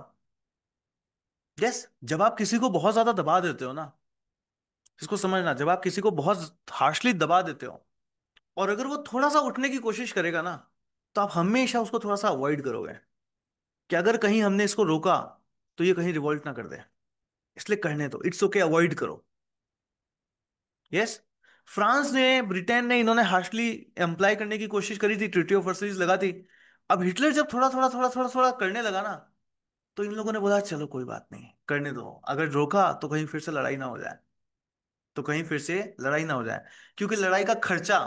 Yes, जब आप किसी को बहुत ज्यादा दबा देते हो ना, इसको समझना, जब आप किसी को बहुत हार्शली दबा देते हो और अगर वो थोड़ा सा उठने की कोशिश करेगा ना, तो आप हमेशा उसको थोड़ा सा अवॉइड करोगे कि अगर कहीं हमने इसको रोका तो ये कहीं रिवॉल्ट ना कर दे, इसलिए करने दो, इट्स ओके, अवॉइड करो। यस, फ्रांस ने, ब्रिटेन ने, इन्होंने हार्शली अप्लाई करने की कोशिश करी थी, ट्रीटी ऑफ वर्साइज लगा थी। अब हिटलर जब थोड़ा थोड़ा थोड़ा थोड़ा थोड़ा करने लगा ना, तो इन लोगों ने बोला चलो कोई बात नहीं, करने दो, अगर रोका तो कहीं फिर से लड़ाई ना हो जाए, तो कहीं फिर से लड़ाई ना हो जाए। क्योंकि लड़ाई का खर्चा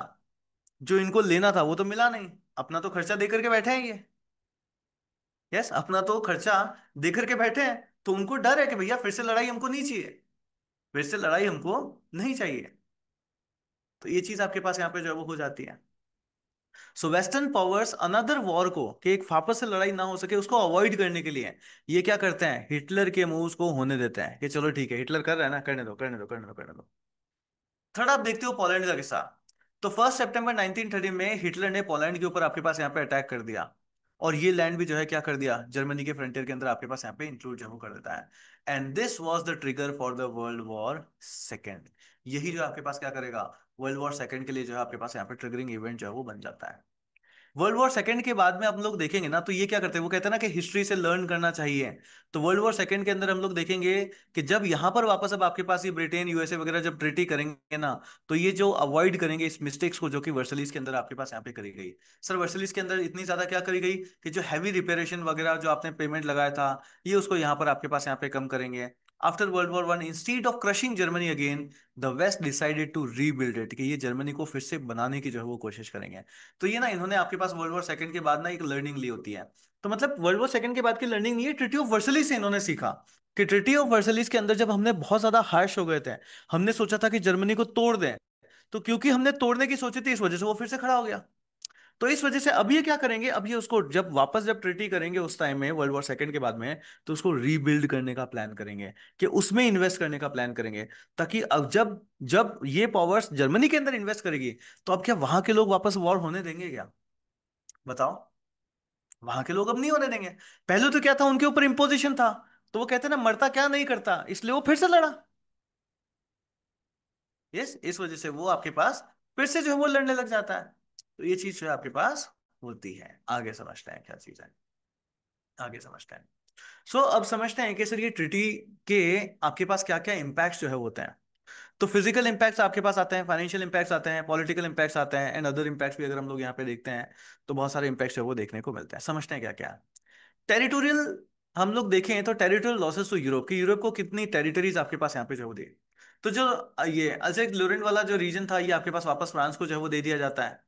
जो इनको लेना था वो तो मिला नहीं, अपना तो खर्चा दे करके बैठे हैं ये। यस, अपना तो खर्चा दे करके बैठे हैं, तो उनको डर है कि भैया फिर से लड़ाई हमको नहीं चाहिए, फिर से लड़ाई हमको नहीं चाहिए। तो ये चीज आपके पास यहाँ पे जो है वो हो जाती है। सो वेस्टर्न पावर्स अनदर वॉर को, कि एक वापस से लड़ाई ना हो सके उसको अवॉइड करने के लिए, ये क्या करते हैं? हिटलर के मूव्स को होने देते हैं कि चलो ठीक है, हिटलर कर रहा है ना, करने दो करने दो करने दो करने दो। थर्ड आप देखते हो पोलैंड का किस्सा। तो 1 सितंबर 1930 में हिटलर ने पोलैंड के ऊपर आपके पास यहाँ पे अटैक कर दिया, और ये लैंड भी जो है क्या कर दिया? जर्मनी के फ्रंटियर के अंदर आपके पास यहाँ पे इंक्लूड जो कर देता है। And this was the trigger for the world war second. यही जो आपके पास क्या करेगा? वर्ल्ड वॉर सेकेंड के लिए जो है आपके पास यहाँ पे ट्रिगरिंग इवेंट जो है वो बन जाता है। वर्ल्ड वॉर सेकंड के बाद में हम लोग देखेंगे ना, तो ये क्या करते हैं, वो कहते हैं ना कि हिस्ट्री से लर्न करना चाहिए। तो वर्ल्ड वॉर सेकंड के अंदर हम लोग देखेंगे कि जब यहाँ पर वापस अब आपके पास ये ब्रिटेन, यूएसए वगैरह जब ट्रीटी करेंगे ना, तो ये जो अवॉइड करेंगे इस मिस्टेक्स को जो कि वर्सलिस के अंदर आपके पास यहाँ पे करी गई। सर वर्सलिस के अंदर इतनी ज्यादा क्या करी गई कि जो हैवी रिपेरेशन वगैरह जो आपने पेमेंट लगाया था, ये उसको यहाँ पर आपके पास यहाँ पे कम करेंगे। After World War 1, instead of crushing Germany again, the West decided to rebuild it, कि ये जर्मनी को फिर से बनाने की जो है वो कोशिश करेंगे। तो ये ना इन्होंने आपके पास वर्ल्ड वॉर 2 के बाद ना एक लर्निंग ली होती है। तो मतलब वर्ल्ड वॉर 2 के बाद की लर्निंग नहीं है, ट्रिटी ऑफ वर्सलिस से इन्होंने सीखा कि ट्रिटी ऑफ वर्सलिस के अंदर जब हमने बहुत ज्यादा हार्श हो गए थे, हमने सोचा था कि जर्मनी को तोड़ दें, तो क्योंकि हमने तोड़ने की सोची थी, इस वजह से वो फिर से खड़ा हो गया। तो इस वजह से अब ये क्या करेंगे, अब ये उसको जब वापस जब ट्रीटी करेंगे उस टाइम में वर्ल्ड वॉर 2 के बाद में, तो उसको रीबिल्ड करने का प्लान करेंगे, कि उसमें इन्वेस्ट करने का प्लान करेंगे, ताकि अब जब जब ये पावर्स जर्मनी के अंदर इन्वेस्ट करेगी, तो अब क्या वहां के लोग वापस वॉर होने देंगे क्या? बताओ। वहां के लोग अब नहीं होने देंगे। पहले तो क्या था, उनके ऊपर इम्पोजिशन था, तो वो कहते ना मरता क्या नहीं करता, इसलिए वो फिर से लड़ा। यस, इस वजह से वो आपके पास फिर से जो है वो लड़ने लग जाता है। तो ये चीज जो है आपके पास होती है। आगे समझते हैं क्या चीज है, आगे समझते हैं। अब समझते हैं कि सर ये ट्रिटी के आपके पास क्या क्या इम्पैक्ट्स जो है होते हैं। तो फिजिकल इम्पैक्ट्स आपके पास आते हैं, फाइनेंशियल इम्पैक्ट्स आते हैं, पॉलिटिकल इम्पैक्ट्स आते हैं, एंड अदर इम्पैक्ट्स भी अगर हम लोग यहाँ पे देखते हैं, तो बहुत सारे इम्पैक्ट्स जो है वो देखने को मिलते हैं। समझते हैं क्या क्या टेरिटोरियल। हम लोग देखें तो टेरिटोरियल लॉसेस, तो यूरोप को कितनी टेरिटरीज आपके पास यहाँ पे जो है वो दी। तो जो ये अल्जेक लोरेंट वाला जो रीजन था, ये आपके पास वापस फ्रांस को जो है वो दे दिया जाता है।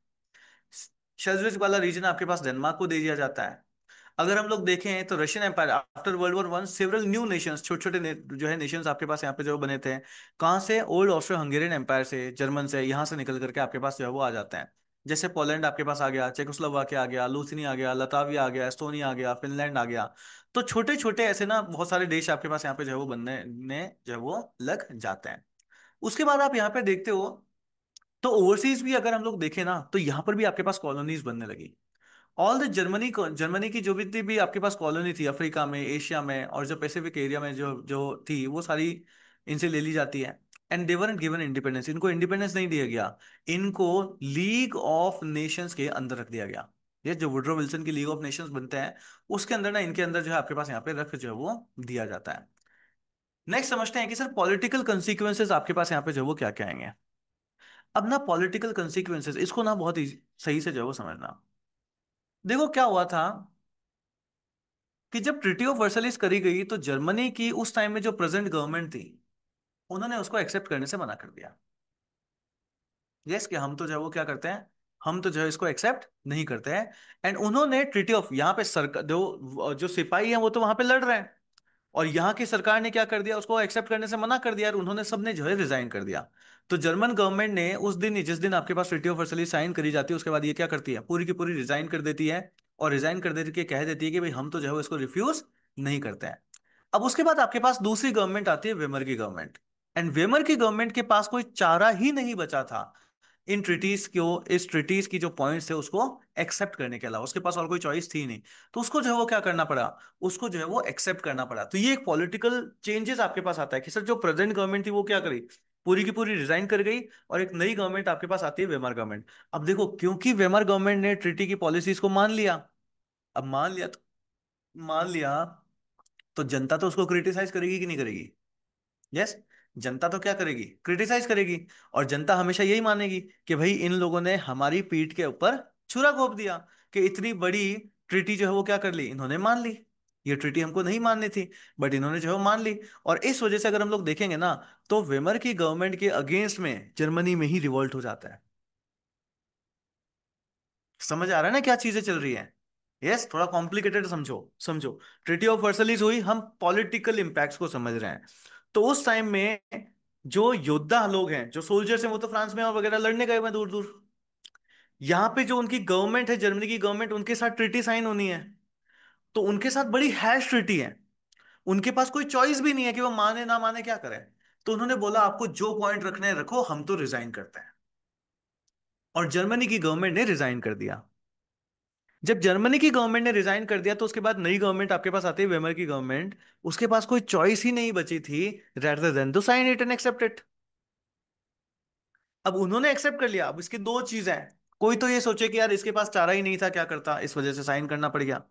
शेल्विज वाला रीजन आपके पास डेनमार्क को दे दिया जाता है। अगर हम लोग देखें तो Russian Empire after World War 1, several new nations, छोटे छोटे जो है नेशंस आपके पास यहाँ पे जो बने थे, कहाँ से, ओल्ड ऑस्ट्रो हंगेरियन एम्पायर से, जर्मन से, यहाँ से निकल करके आपके पास जो है वो आ जाते हैं। जैसे पोलैंड आपके पास आ गया, चेकोस्लोवाकिया आ गया, लूथनिया आ गया, लताविया आ गया, एस्टोनिया आ गया, फिनलैंड आ गया। तो छोटे छोटे ऐसे ना बहुत सारे देश आपके पास यहाँ पे जो है वो बनने ने जो है वो लग जाते हैं। उसके बाद आप यहाँ पे देखते हो, तो ओवरसीज भी अगर हम लोग देखें ना, तो यहाँ पर भी आपके पास कॉलोनीज बनने लगी। ऑल द जर्मनी की जो भी आपके पास कॉलोनी थी, अफ्रीका में, एशिया में, और जो पैसिफिक एरिया में जो जो थी, वो सारी इनसे ले ली जाती है। And they were given independence, इनको इंडिपेंडेंस नहीं दिया गया, इनको लीग ऑफ नेशंस के अंदर रख दिया गया। ये जो वुड्रो विल्सन की लीग ऑफ नेशंस बनते हैं, उसके अंदर ना इनके अंदर जो है आपके पास यहाँ पे रख जो है वो दिया जाता है। नेक्स्ट समझते हैं कि सर पॉलिटिकल कंसिक्वेंसेस आपके पास यहाँ पे जो है वो क्या क्या आएंगे। अब ना पॉलिटिकल कंसिक्वेंसेस, इसको ना बहुत सही से जो है वो समझना। देखो क्या हुआ था कि जब ट्रिटी ऑफ वर्सलिस करी गई, तो जर्मनी की उस टाइम में जो प्रेजेंट गवर्नमेंट थी, उन्होंने उसको एक्सेप्ट करने से मना कर दिया। यस, कि हम तो जो है वो क्या करते हैं, हम तो जो है इसको एक्सेप्ट नहीं करते हैं। एंड उन्होंने ट्रिटी ऑफ, यहाँ पे सरकार जो जो सिपाही हैं वो तो वहां पे लड़ रहे हैं, और यहाँ की सरकार ने क्या कर दिया, उसको एक्सेप्ट करने से मना कर दिया, और उन्होंने सबने जो है रिजाइन कर दिया। तो जर्मन गवर्नमेंट ने उस दिन ही, जिस दिन आपके पास ट्रिटी ऑफ वर्सलिस साइन करी जाती है, उसके बाद ये क्या करती है, पूरी की पूरी रिजाइन कर देती है। और रिजाइन कर देती है, कह देती है कि भाई हम तो जो है वो इसको रिफ्यूज नहीं करते हैं। अब उसके बाद आपके पास दूसरी गवर्नमेंट आती है, वेमर की गवर्नमेंट। एंड वेमर की गवर्नमेंट के पास कोई चारा ही नहीं बचा था इन ट्रिटीज को, इस ट्रिटीज की जो पॉइंट्स थे उसको एक्सेप्ट करने के अलावा, उसके पास और कोई चॉइस थी नहीं। तो उसको जो है वो क्या करना पड़ा, उसको जो है वो एक्सेप्ट करना पड़ा। तो ये एक पॉलिटिकल चेंजेस आपके पास आता है कि सर जो प्रेजेंट गवर्नमेंट थी वो क्या करी, पूरी की पूरी रिजाइन कर गई, और एक नई गवर्नमेंट आपके पास आती है, वेमर गवर्नमेंट। अब देखो, क्योंकि वेमर गवर्नमेंट ने ट्रिटी की पॉलिसीज को मान लिया, अब मान लिया तो मान लिया, तो जनता तो उसको क्रिटिसाइज करेगी कि नहीं करेगी? यस, जनता तो क्या करेगी, क्रिटिसाइज करेगी। और जनता हमेशा यही मानेगी कि भाई इन लोगों ने हमारी पीठ के ऊपर छुरा घोंप दिया, कि इतनी बड़ी ट्रिटी जो है वो क्या कर ली, इन्होंने मान ली। ये ट्रिटी हमको नहीं माननी थी, बट इन्होंने जो है मान ली। और इस वजह से अगर हम लोग देखेंगे ना, तो वेमर की गवर्नमेंट के अगेंस्ट में जर्मनी में ही रिवोल्ट हो जाता है। समझ आ रहा है ना क्या चीजें चल रही हैं? यस, थोड़ा कॉम्प्लिकेटेड समझो, समझो। ट्रिटी ऑफ वर्सलिस हुई, हम पॉलिटिकल इंपैक्ट्स को समझ रहे हैं। तो उस टाइम में जो योद्धा लोग हैं, जो सोल्जर्स हैं, वो तो फ्रांस में और वगैरह लड़ने गए हुए दूर दूर। यहाँ पे जो उनकी गवर्नमेंट है, जर्मनी की गवर्नमेंट, उनके साथ ट्रिटी साइन होनी है। तो उनके साथ बड़ी हैश ट्रिटी है, उनके पास कोई चॉइस भी नहीं है कि वो माने ना माने क्या करें। तो उन्होंने बोला आपको जो पॉइंट रखने हैं रखो, हम तो रिजाइन करते हैं। और जर्मनी की गवर्नमेंट ने रिजाइन कर दिया। जब जर्मनी की गवर्नमेंट ने रिजाइन कर दिया, तो उसके बाद नई गवर्नमेंट आपके पास आती है, वेमर की गवर्नमेंट। उसके पास कोई चॉइस ही नहीं बची थी, rather than to sign it and accept it. अब उन्होंने एक्सेप्ट कर लिया। अब इसकी दो चीजें हैं, कोई तो ये सोचे कि यार इसके पास चारा ही नहीं था, क्या करता, इस वजह से साइन करना पड़ गया।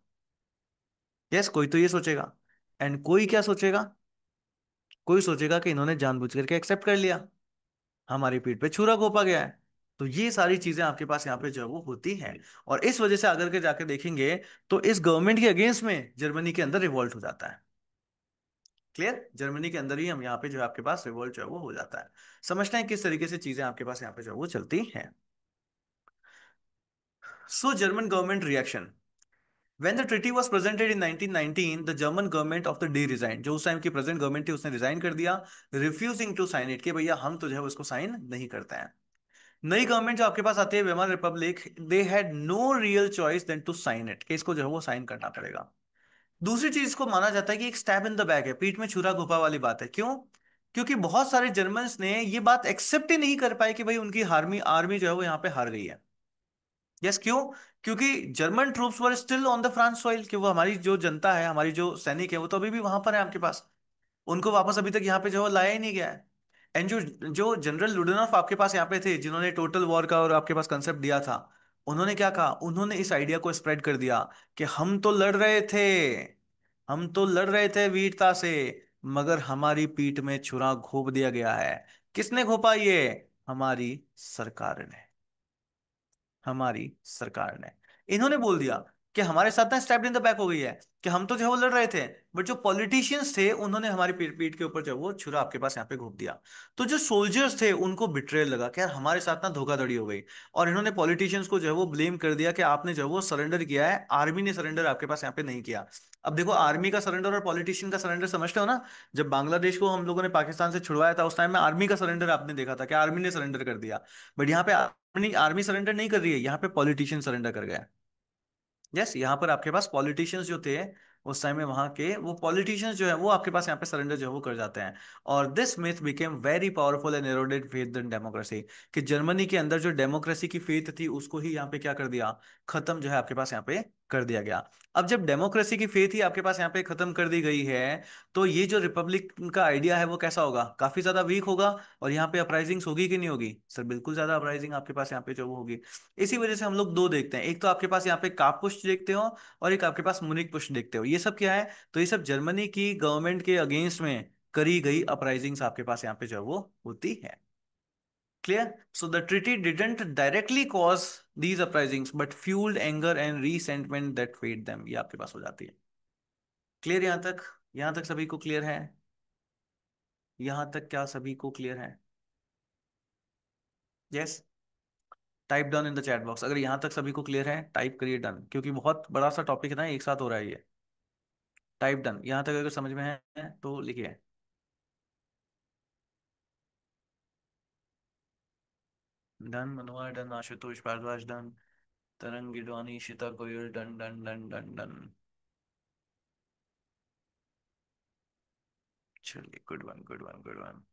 यस, कोई तो ये सोचेगा। एंड कोई क्या सोचेगा, कोई सोचेगा कि इन्होंने जानबूझ करके एक्सेप्ट कर लिया, हमारी पीठ पे छुरा घोंपा गया है। तो ये सारी चीजें आपके पास यहाँ पे जो है वो होती हैं। और इस वजह से अगर के जाके देखेंगे, तो इस गवर्नमेंट के अगेंस्ट में जर्मनी के अंदर रिवॉल्ट हो जाता है। क्लियर, जर्मनी के अंदर ही हम यहाँ पे जो है आपके पास रिवोल्ट जो है वो हो जाता है। समझते हैं किस तरीके से चीजें आपके पास यहाँ पे जो है वो चलती हैं। So German government reaction, When the treaty was presented in 1919, the German government of the day resigned। जो उस टाइम की प्रेजेंट गवर्नमेंट थी उसने रिजाइन कर दिया, रिफ्यूजिंग टू साइन इट, कि भैया हम तो जो है उसको साइन नहीं करते हैं। नई गवर्नमेंट जो आपके पास आती है Weimar Republic, they had no real choice than to sign it, कि इसको जो है वो साइन करना पड़ेगा। दूसरी चीज को माना जाता है कि एक स्टैब इन द बैक है, पीठ में छुरा घुपा वाली बात है। क्यों? क्योंकि बहुत सारे जर्मन्स ने ये बात एक्सेप्ट ही नहीं कर पाए कि भाई उनकी आर्मी आर्मी जो है वो यहाँ पे हार गई है। यस, क्यों? क्योंकि German troops were still on the France soil, कि वो हमारी जो जनता है, हमारी जो सैनिक है, वो तो अभी भी वहां पर है आपके पास। उनको वापस अभी तक यहाँ पे जो है लाया ही नहीं गया है। एंड जो जो जनरल लुडेनॉफ आपके पास यहाँ पे थे, जिन्होंने टोटल वॉर का और आपके पास कंसेप्ट दिया था, उन्होंने क्या कहा? उन्होंने इस आइडिया को स्प्रेड कर दिया कि हम तो लड़ रहे थे, हम तो लड़ रहे थे वीरता से, मगर हमारी पीठ में छुरा घोंप दिया गया है। किसने घोंपा ये? हमारी सरकार ने, हमारी सरकार ने। इन्होंने बोल दिया कि हमारे साथ ना स्टैब्ड इन द बैक हो गई है, कि हम तो जो है वो लड़ रहे थे, बट जो पॉलिटिशियंस थे उन्होंने हमारी पीठ पीठ के ऊपर जो है वो छुरा आपके पास यहाँ पे घोंप दिया। तो जो सोल्जर्स थे उनको बिट्रेयल लगा कि यार हमारे साथ ना धोखाधड़ी हो गई, और इन्होंने पॉलिटिशियंस को जो है वो ब्लेम कर दिया कि आपने जो है वो सरेंडर किया है, आर्मी ने सरेंडर आपके पास यहाँ पे नहीं किया। अब देखो, आर्मी का सरेंडर और पॉलिटिशियन का सरेंडर समझते हो ना? जब बांग्लादेश को हम लोगों ने पाकिस्तान से छुड़वाया था, उस टाइम में आर्मी का सरेंडर आपने देखा था कि आर्मी ने सरेंडर कर दिया। बट यहाँ पे आर्मी आर्मी सरेंडर नहीं कर रही है, यहाँ पे पॉलिटिशियन सरेंडर कर गया। यस, यहाँ पर आपके पास पॉलिटिशियंस जो थे उस टाइम में, वहां के वो पॉलिटिशियंस जो है वो आपके पास यहाँ पे सरेंडर जो है वो कर जाते हैं। और this myth became very powerful and eroded faith in democracy, कि जर्मनी के अंदर जो डेमोक्रेसी की फेथ थी उसको ही यहाँ पे क्या कर दिया? खत्म जो है आपके पास यहाँ पे कर दिया गया। अब जब डेमोक्रेसी की फेथ ही आपके पास यहाँ पे खत्म कर दी गई है, तो ये जो रिपब्लिक का आइडिया है वो कैसा होगा? काफी ज्यादा वीक होगा। और यहाँ पे अपराइजिंग्स होगी कि नहीं होगी? सर बिल्कुल ज्यादा अपराइजिंग आपके पास यहाँ पे जो वो होगी। इसी वजह से हम लोग दो देखते हैं, एक तो आपके पास यहाँ पे काप पुष्ट देखते हो, और एक आपके पास मुनिक पुष्ट देखते हो। ये सब क्या है? तो ये सब जर्मनी की गवर्नमेंट के अगेंस्ट में करी गई अपराइजिंग्स आपके पास यहाँ पे जो है वो होती है। Clear? So the treaty didn't directly cause these uprisings but fueled anger and resentment that fed them, ये आपके पास हो जाती है। क्लियर यहां तक? यहां तक सभी को क्लियर है? यहां तक क्या सभी को क्लियर है? Yes, type done in the chat box अगर यहां तक सभी को क्लियर है, टाइप करिए डन, क्योंकि बहुत बड़ा सा टॉपिक है ना, एक साथ हो रहा है ये। टाइप डन यहां तक अगर समझ में है तो लिखिए। Done, Manohar done, Ashutosh Bhardwaj done, Tarang Gidwani, Shita Goyal done done done done done. चलिए, good one good one good one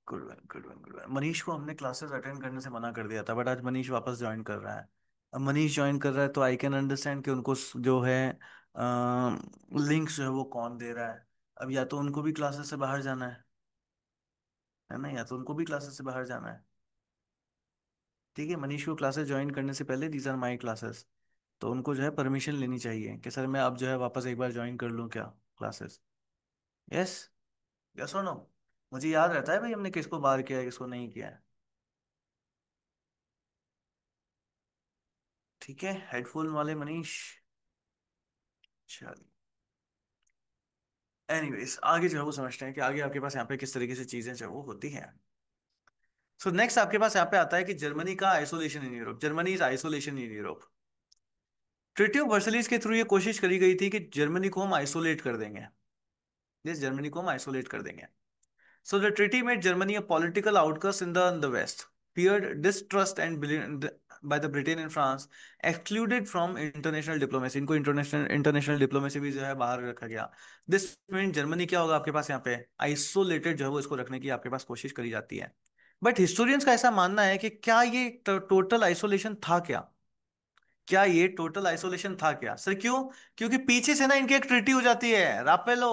good one good one good one. Manish को हमने क्लासेस अटेंड करने से मना कर दिया था, बट आज मनीष वापस ज्वाइन कर रहा है। अब मनीष ज्वाइन कर रहा है तो आई कैन अंडरस्टैंड कि उनको जो है लिंक्स जो है वो कौन दे रहा है। अब या तो उनको भी क्लासेस से बाहर जाना है ना? या तो उनको भी क्लासेस से बाहर जाना है। ठीक है, मनीष को क्लासेस ज्वाइन करने से पहले दीज आर माई क्लासेस, तो उनको जो है परमिशन लेनी चाहिए कि सर मैं अब जो है वापस एक बार ज्वाइन कर लूँ क्या क्लासेस? यस, यस और नो? मुझे याद रहता है भाई हमने किसको बाहर किया है किसको नहीं किया है। ठीक है, हेडफोन वाले मनीष। चलिए, एनीवेज आगे जो है वो समझते हैं कि आगे आपके पास यहाँ पे किस तरीके से चीजें जो है वो होती हैं। सो नेक्स्ट आपके पास यहाँ पे आता है कि जर्मनी का isolation in Europe, Germany is isolation in Europe. Treaty of Versailles के थ्रू ये कोशिश करी गई थी कि जर्मनी को हम आइसोलेट कर देंगे। जिस जर्मनी को हम आइसोलेट कर देंगे। So the treaty made Germany a political outcast in the West, feared distrust and by the Britain and France, excluded from international diplomacy। इनको इंटरनेशनल डिप्लोमेसी भी जो है बाहर रखा गया। दिस मीन जर्मनी क्या होगा आपके पास यहाँ पे? आइसोलेटेड जो है वो इसको रखने की आपके पास कोशिश करी जाती है। बट हिस्टोरियंस का ऐसा मानना है कि क्या ये टोटल आइसोलेशन था क्या? क्या ये टोटल आइसोलेशन था क्या सर? क्यों? क्योंकि पीछे से ना इनकी एक ट्रीटी हो जाती है, रापेलो।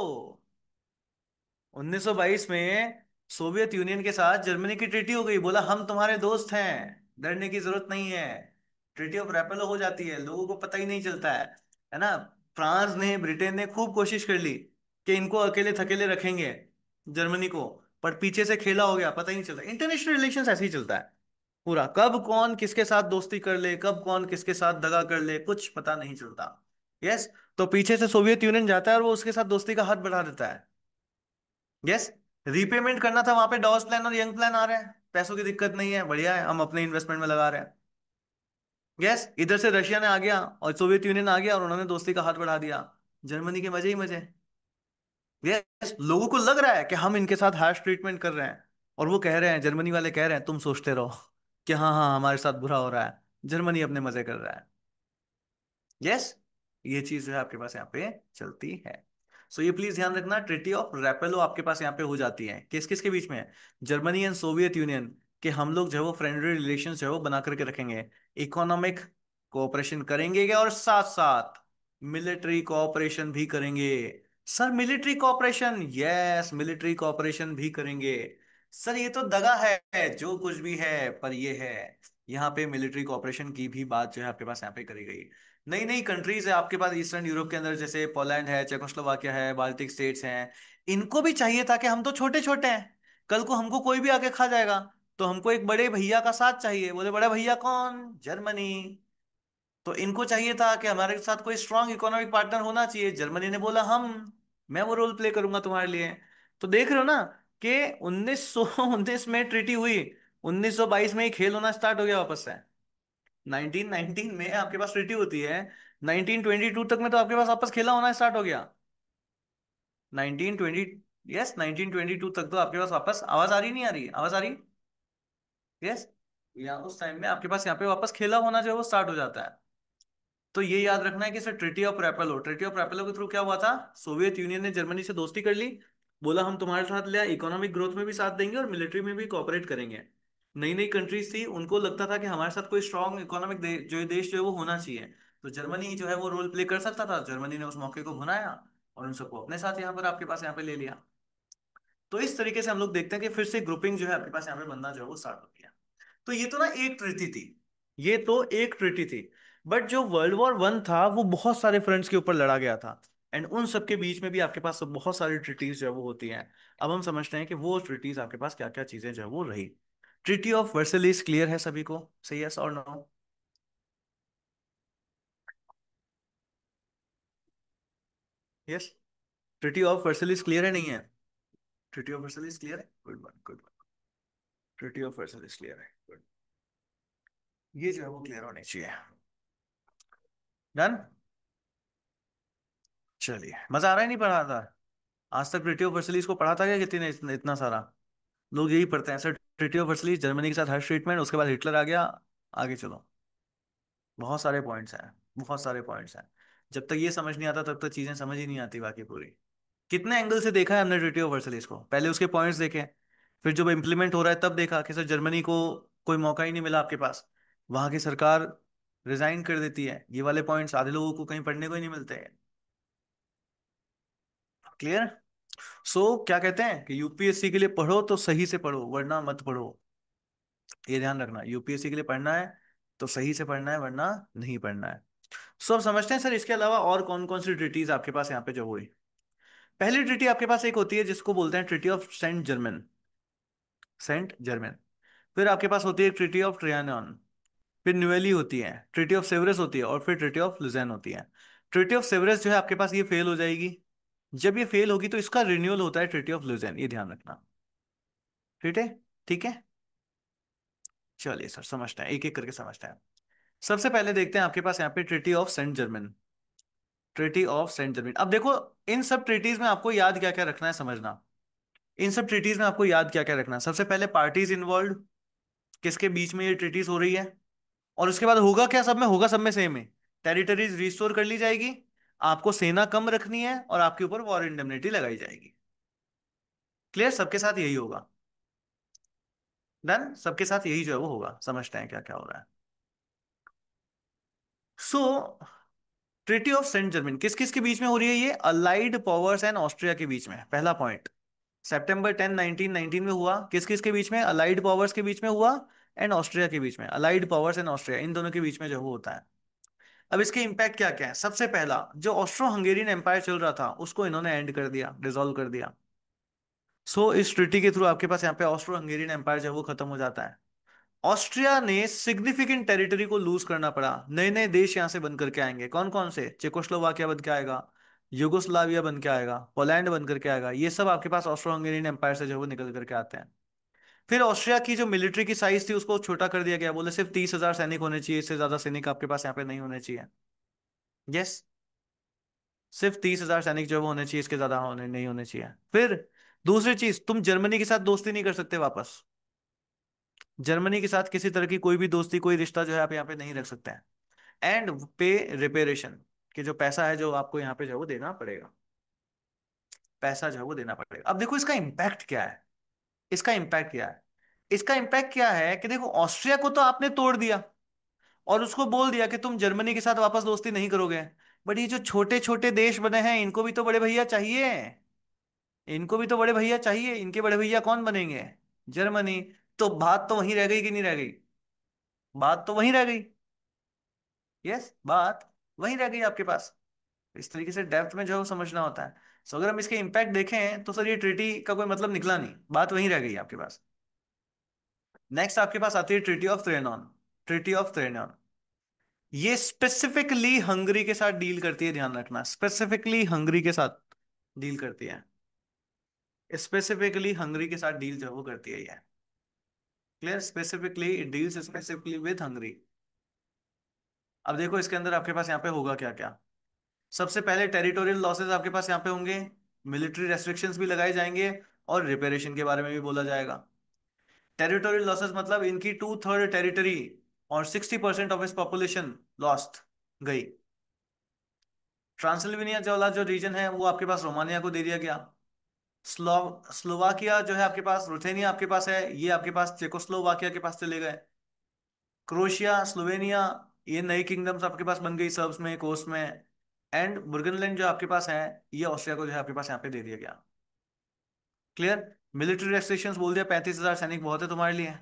1922 में सोवियत यूनियन के साथ जर्मनी की ट्रीटी हो गई, बोला हम तुम्हारे दोस्त हैं, डरने की जरूरत नहीं है। ट्रीटी ऑफ रेपेलो हो जाती है, लोगों को पता ही नहीं चलता है ना? फ्रांस ने, ब्रिटेन ने खूब कोशिश कर ली कि इनको अकेले थकेले रखेंगे जर्मनी को, पर पीछे से खेला हो गया, पता ही नहीं चलता। इंटरनेशनल रिलेशंस ऐसे ही चलता है पूरा, कब कौन किसके साथ दोस्ती कर ले, कब कौन किसके साथ दगा कर ले, कुछ पता नहीं चलता। यस। तो पीछे से सोवियत यूनियन जाता है और वो उसके साथ दोस्ती का हाथ बढ़ा देता है। यस। रीपेमेंट करना था, वहां पे डॉस प्लान और यंग प्लान आ रहे हैं, पैसों की दिक्कत नहीं है, बढ़िया है, हम अपने इन्वेस्टमेंट में लगा रहे हैं। यस, इधर से रशिया ने आ गया और सोवियत यूनियन आ गया और उन्होंने दोस्ती का हाथ बढ़ा दिया। जर्मनी के मजे ही मजे। यस, लोगों को लग रहा है कि हम इनके साथ हार्श ट्रीटमेंट कर रहे हैं, और वो कह रहे हैं, जर्मनी वाले कह रहे हैं, तुम सोचते रहो कि हाँ हाँ हमारे साथ बुरा हो रहा है, जर्मनी अपने मजे कर रहा है। यस। ये चीज जो है आपके पास यहाँ पे चलती है। सो ये प्लीज ध्यान रखना, ट्रिटी ऑफ रेपेलो आपके पास यहाँ पे हो जाती है, किस किस के बीच में? जर्मनी एंड सोवियत यूनियन के हम लोग जो है वो फ्रेंडली रिलेशन जो है वो बना करके रखेंगे, इकोनॉमिक कोऑपरेशन करेंगे और साथ साथ मिलिट्री कोऑपरेशन भी करेंगे। Sir military cooperation, yes military cooperation भी करेंगे। सर ये तो दगा है जो कुछ भी है, पर ये है, यहाँ पे मिलिट्री कोऑपरेशन की भी बात जो है आपके पास यहाँ पे करी गई। नई नई कंट्रीज है आपके पास ईस्टर्न यूरोप के अंदर, जैसे पोलैंड है, चेकोस्लोवाकिया है, बाल्टिक स्टेट्स हैं। इनको भी चाहिए था कि हम तो छोटे छोटे हैं, कल को हमको कोई भी आके खा जाएगा, तो हमको एक बड़े भैया का साथ चाहिए। बोले बड़ा भैया कौन? जर्मनी। तो इनको चाहिए था कि हमारे साथ कोई स्ट्रांग इकोनॉमिक पार्टनर होना चाहिए, जर्मनी ने बोला हम, मैं वो रोल प्ले करूंगा तुम्हारे लिए। तो देख रहे हो ना कि 1919 में ट्रीटी हुई, 1922 में ही खेल होना स्टार्ट हो गया वापस से। 1919 में आपके पास ट्रीटी होती है, 1922 तक में तो आपके पास वापस खेला होना स्टार्ट हो गया। 1920, यस 1922 तक तो आपके पास वापस, आवाज आ रही नहीं आ रही? आवाज आ रही? यस। या उस टाइम में आपके पास यहाँ पे वापस खेला होना जो है वो स्टार्ट हो जाता है। तो ये याद रखना है कि sir treaty of Rapallo, treaty of Rapallo के थ्रू क्या हुआ था? सोवियत यूनियन ने जर्मनी से दोस्ती कर ली, बोला हम तुम्हारे साथ लिया, इकोनॉमिक ग्रोथ में भी साथ देंगे और मिलिट्री में भी कोऑपरेट करेंगे। नई नई कंट्रीज थी, उनको लगता था कि हमारे साथ कोई स्ट्रांग इकोनॉमिक जो देश जो है वो होना चाहिए, तो जर्मनी जो है वो रोल प्ले कर सकता था। जर्मनी ने उस मौके को भुनाया और उन सबको अपने साथ यहाँ पर आपके पास यहाँ पे ले लिया। तो इस तरीके से हम लोग देखते हैं कि फिर से ग्रुपिंग जो है आपके पास यहाँ पे बनना जो है वो स्टार्ट हो गया। तो ये तो ना एक ट्रीटी थी, ये तो एक ट्रीटी थी। बट जो वर्ल्ड वॉर 1 था वो बहुत सारे फ्रंट्स के ऊपर लड़ा गया था, एंड उन सब के बीच में भी आपके पास बहुत सारी ट्रीटीज जो है वो होती हैं। अब हम समझते हैं कि वो ट्रीटीज आपके पास क्या क्या चीजें जो है वो रही। ट्रीटी ऑफ वर्सलिस क्लियर है सभी को? सही, यस और no? Yes. Treaty of Versailles clear है, नहीं है? ट्रीटी ऑफ वर्सलिस क्लियर है, good one good one. Treaty of Versailles clear है, गुड। ये जो है वो क्लियर होनी चाहिए। डन। चलिए, मजा आ रहा है नहीं पढ़ा था? आज तक ट्रीटी ऑफ वर्सलिस को पढ़ा था क्या कितने ने? इतना सारा लोग यही पढ़ते हैं sir, treaty of Versailles, Germany के साथ हर्ष ट्रीटमेंट, उसके बाद हिटलर आ गया, आगे चलो। बहुत सारे पॉइंट्स हैं, बहुत सारे पॉइंट्स हैं। जब तक ये समझ नहीं आता तब तक चीजें समझ ही नहीं आती बाकी पूरी। कितने एंगल से देखा है हमने ट्रीटी ऑफ वर्सलिस को? पहले उसके पॉइंट्स देखे, फिर जब इम्प्लीमेंट हो रहा है तब देखा कि सर जर्मनी को कोई मौका ही नहीं मिला आपके पास, वहां की सरकार रिजाइन कर देती है। ये वाले पॉइंट्स आधे लोगों को कहीं पढ़ने को ही नहीं मिलते हैं। क्लियर? सो क्या कहते हैं कि यूपीएससी के लिए पढ़ो तो सही से पढ़ो, वरना मत पढ़ो। ये ध्यान रखना, यूपीएससी के लिए पढ़ना है तो सही से पढ़ना है, वरना नहीं पढ़ना है। सो अब समझते हैं सर इसके अलावा और कौन कौन सी ट्रिटीज आपके पास यहाँ पे जो हुई। पहली ट्रिटी आपके पास एक होती है जिसको बोलते हैं Treaty of Saint Germain, Saint Germain. फिर आपके पास होती है ट्रिटी ऑफ ट्रियानन, फिर न्यूएली होती है, ट्रिटी ऑफ सेवरस होती है, और फिर ट्रिटी ऑफ लुजैन होती है। ट्रिटी ऑफ सेवरस जो है आपके पास ये फेल हो जाएगी, जब ये फेल होगी तो इसका रिन्यूअल होता है ट्रिटी ऑफ लुजैन, ये ध्यान रखना। ठीक है? ठीक है। चलिए सर समझते हैं, एक एक करके समझते हैं। सबसे पहले देखते हैं आपके पास यहाँ पे Treaty of Saint Germain, Treaty of Saint Germain. अब देखो, इन सब ट्रिटीज में आपको याद क्या क्या रखना है समझना। इन सब ट्रिटीज में आपको याद क्या क्या रखना है? सबसे पहले पार्टीज इन्वॉल्व, किसके बीच में ये ट्रिटीज हो रही है, और उसके बाद होगा क्या सब में? होगा सब में सेम है, टेरिटरीज रिस्टोर कर ली जाएगी, आपको सेना कम रखनी है, और आपके ऊपर वॉर इंडेमनिटी लगाई जाएगी। क्लियर? सबके साथ यही होगा। डन, सबके साथ यही जो है वो होगा। समझते हैं क्या क्या हो रहा है। सो ट्रीटी ऑफ सेंट जर्मन किस किस के बीच में हो रही है? ये अलाइड पावर्स एंड ऑस्ट्रिया के बीच में, पहला पॉइंट। सितंबर 10 1919 में हुआ, किस किस के बीच में? अलाइड पावर्स के बीच में हुआ, एंड ऑस्ट्रिया के बीच में। अलाइड पावर्स एंड ऑस्ट्रिया, इन दोनों के बीच में जो वो होता है। अब इसके इम्पैक्ट क्या क्या है? सबसे पहला, जो ऑस्ट्रो हंगेरियन एम्पायर चल रहा था उसको इन्होंने एंड कर दिया, डिसॉल्व कर दिया। सो इस ट्रीटी के थ्रू आपके पास यहाँ पे ऑस्ट्रो हंगेरियन एम्पायर जो है वो खत्म हो जाता है। ऑस्ट्रिया ने सिग्निफिकेंट टेरिटरी को लूज करना पड़ा, नए नए देश यहां से बन करके आएंगे। कौन कौन से? चेकोस्लोवाकिया बन के आएगा, युगोस्लाविया बन के आएगा, पोलैंड बन करके आएगा। ये सब आपके पास ऑस्ट्रो हंगेरियन एम्पायर से जो है वो निकल करके आते हैं। फिर ऑस्ट्रिया की जो मिलिट्री की साइज थी उसको छोटा कर दिया गया, बोले सिर्फ 30,000 सैनिक होने चाहिए, इससे ज्यादा सैनिक आपके पास यहाँ पे नहीं होने चाहिए। यस, सिर्फ 30,000 सैनिक जो है वो होने चाहिए, इसके ज्यादा होने नहीं होने चाहिए। फिर दूसरी चीज, तुम जर्मनी के साथ दोस्ती नहीं कर सकते वापस। जर्मनी के साथ किसी तरह की कोई भी दोस्ती, कोई रिश्ता जो है आप यहाँ पे नहीं रख सकते हैं। एंड पे रिपेरेशन, कि जो पैसा है जो आपको यहाँ पे जो है वो देना पड़ेगा, पैसा जो है वो देना पड़ेगा। अब देखो इसका इम्पैक्ट क्या है, इसका इम्पैक्ट क्या है? इसका इम्पैक्ट क्या है कि देखो ऑस्ट्रिया को तो आपने तोड़ दिया और उसको बोल दिया कि तुम जर्मनी के साथ वापस दोस्ती नहीं करोगे। बट ये जो छोटे छोटे देश बने हैं इनको भी तो बड़े भैया चाहिए, इनको भी तो बड़े भैया चाहिए। इनके बड़े भैया कौन बनेंगे? जर्मनी। तो बात तो वहीं रह गई कि नहीं रह गई? बात तो वहीं रह गई। यस, बात वहीं रह गई आपके पास। इस तरीके से डेप्थ में जो है वो समझना होता है। सो अगर हम इसके इम्पैक्ट देखें तो सर ये ट्रीटी का कोई मतलब निकला नहीं, बात वहीं रह गई आपके पास। नेक्स्ट आपके पास आती है ट्रीटी ऑफ त्रेनॉन। ट्रीटी ऑफ त्रेनॉन ये स्पेसिफिकली हंगरी के साथ डील करती है, ध्यान रखना, स्पेसिफिकली हंगरी के साथ डील करती है। स्पेसिफिकली हंगरी के साथ डील जो है वो करती है ये। Clear? Specifically it deals specifically with Hungary. अब देखो इसके अंदर आपके पास यहाँ पे होगा क्या क्या। सबसे पहले टेरिटोरियल लॉसेस आपके पास यहाँ पे होंगे, मिलिट्री रेस्ट्रिक्शंस भी लगाए जाएंगे, और रिपेरेशन के बारे में भी बोला जाएगा। टेरिटोरियल लॉसेस मतलब इनकी 2/3 टेरिटरी और 60% ऑफ इस पॉपुलेशन लॉस्ट गई। ट्रांसिल्वेनिया वाला जो रीजन है वो आपके पास रोमानिया को दे दिया गया। स्लोवाकिया जो है आपके पास, रुथेनिया आपके पास है, ये आपके पास चेकोस्लोवाकिया के पास चले गए। क्रोएशिया, स्लोवेनिया, ये नई किंगडम्स आपके पास बन गई सर्ब्स में, कोस्ट में। एंड बुर्गनलैंड जो आपके पास है, ये ऑस्ट्रिया को जो है आपके पास यहाँ पे दे दिया गया। क्लियर? मिलिट्री रेस्ट्रिक्शंस बोल दिया, 35,000 सैनिक बहुत है तुम्हारे लिए,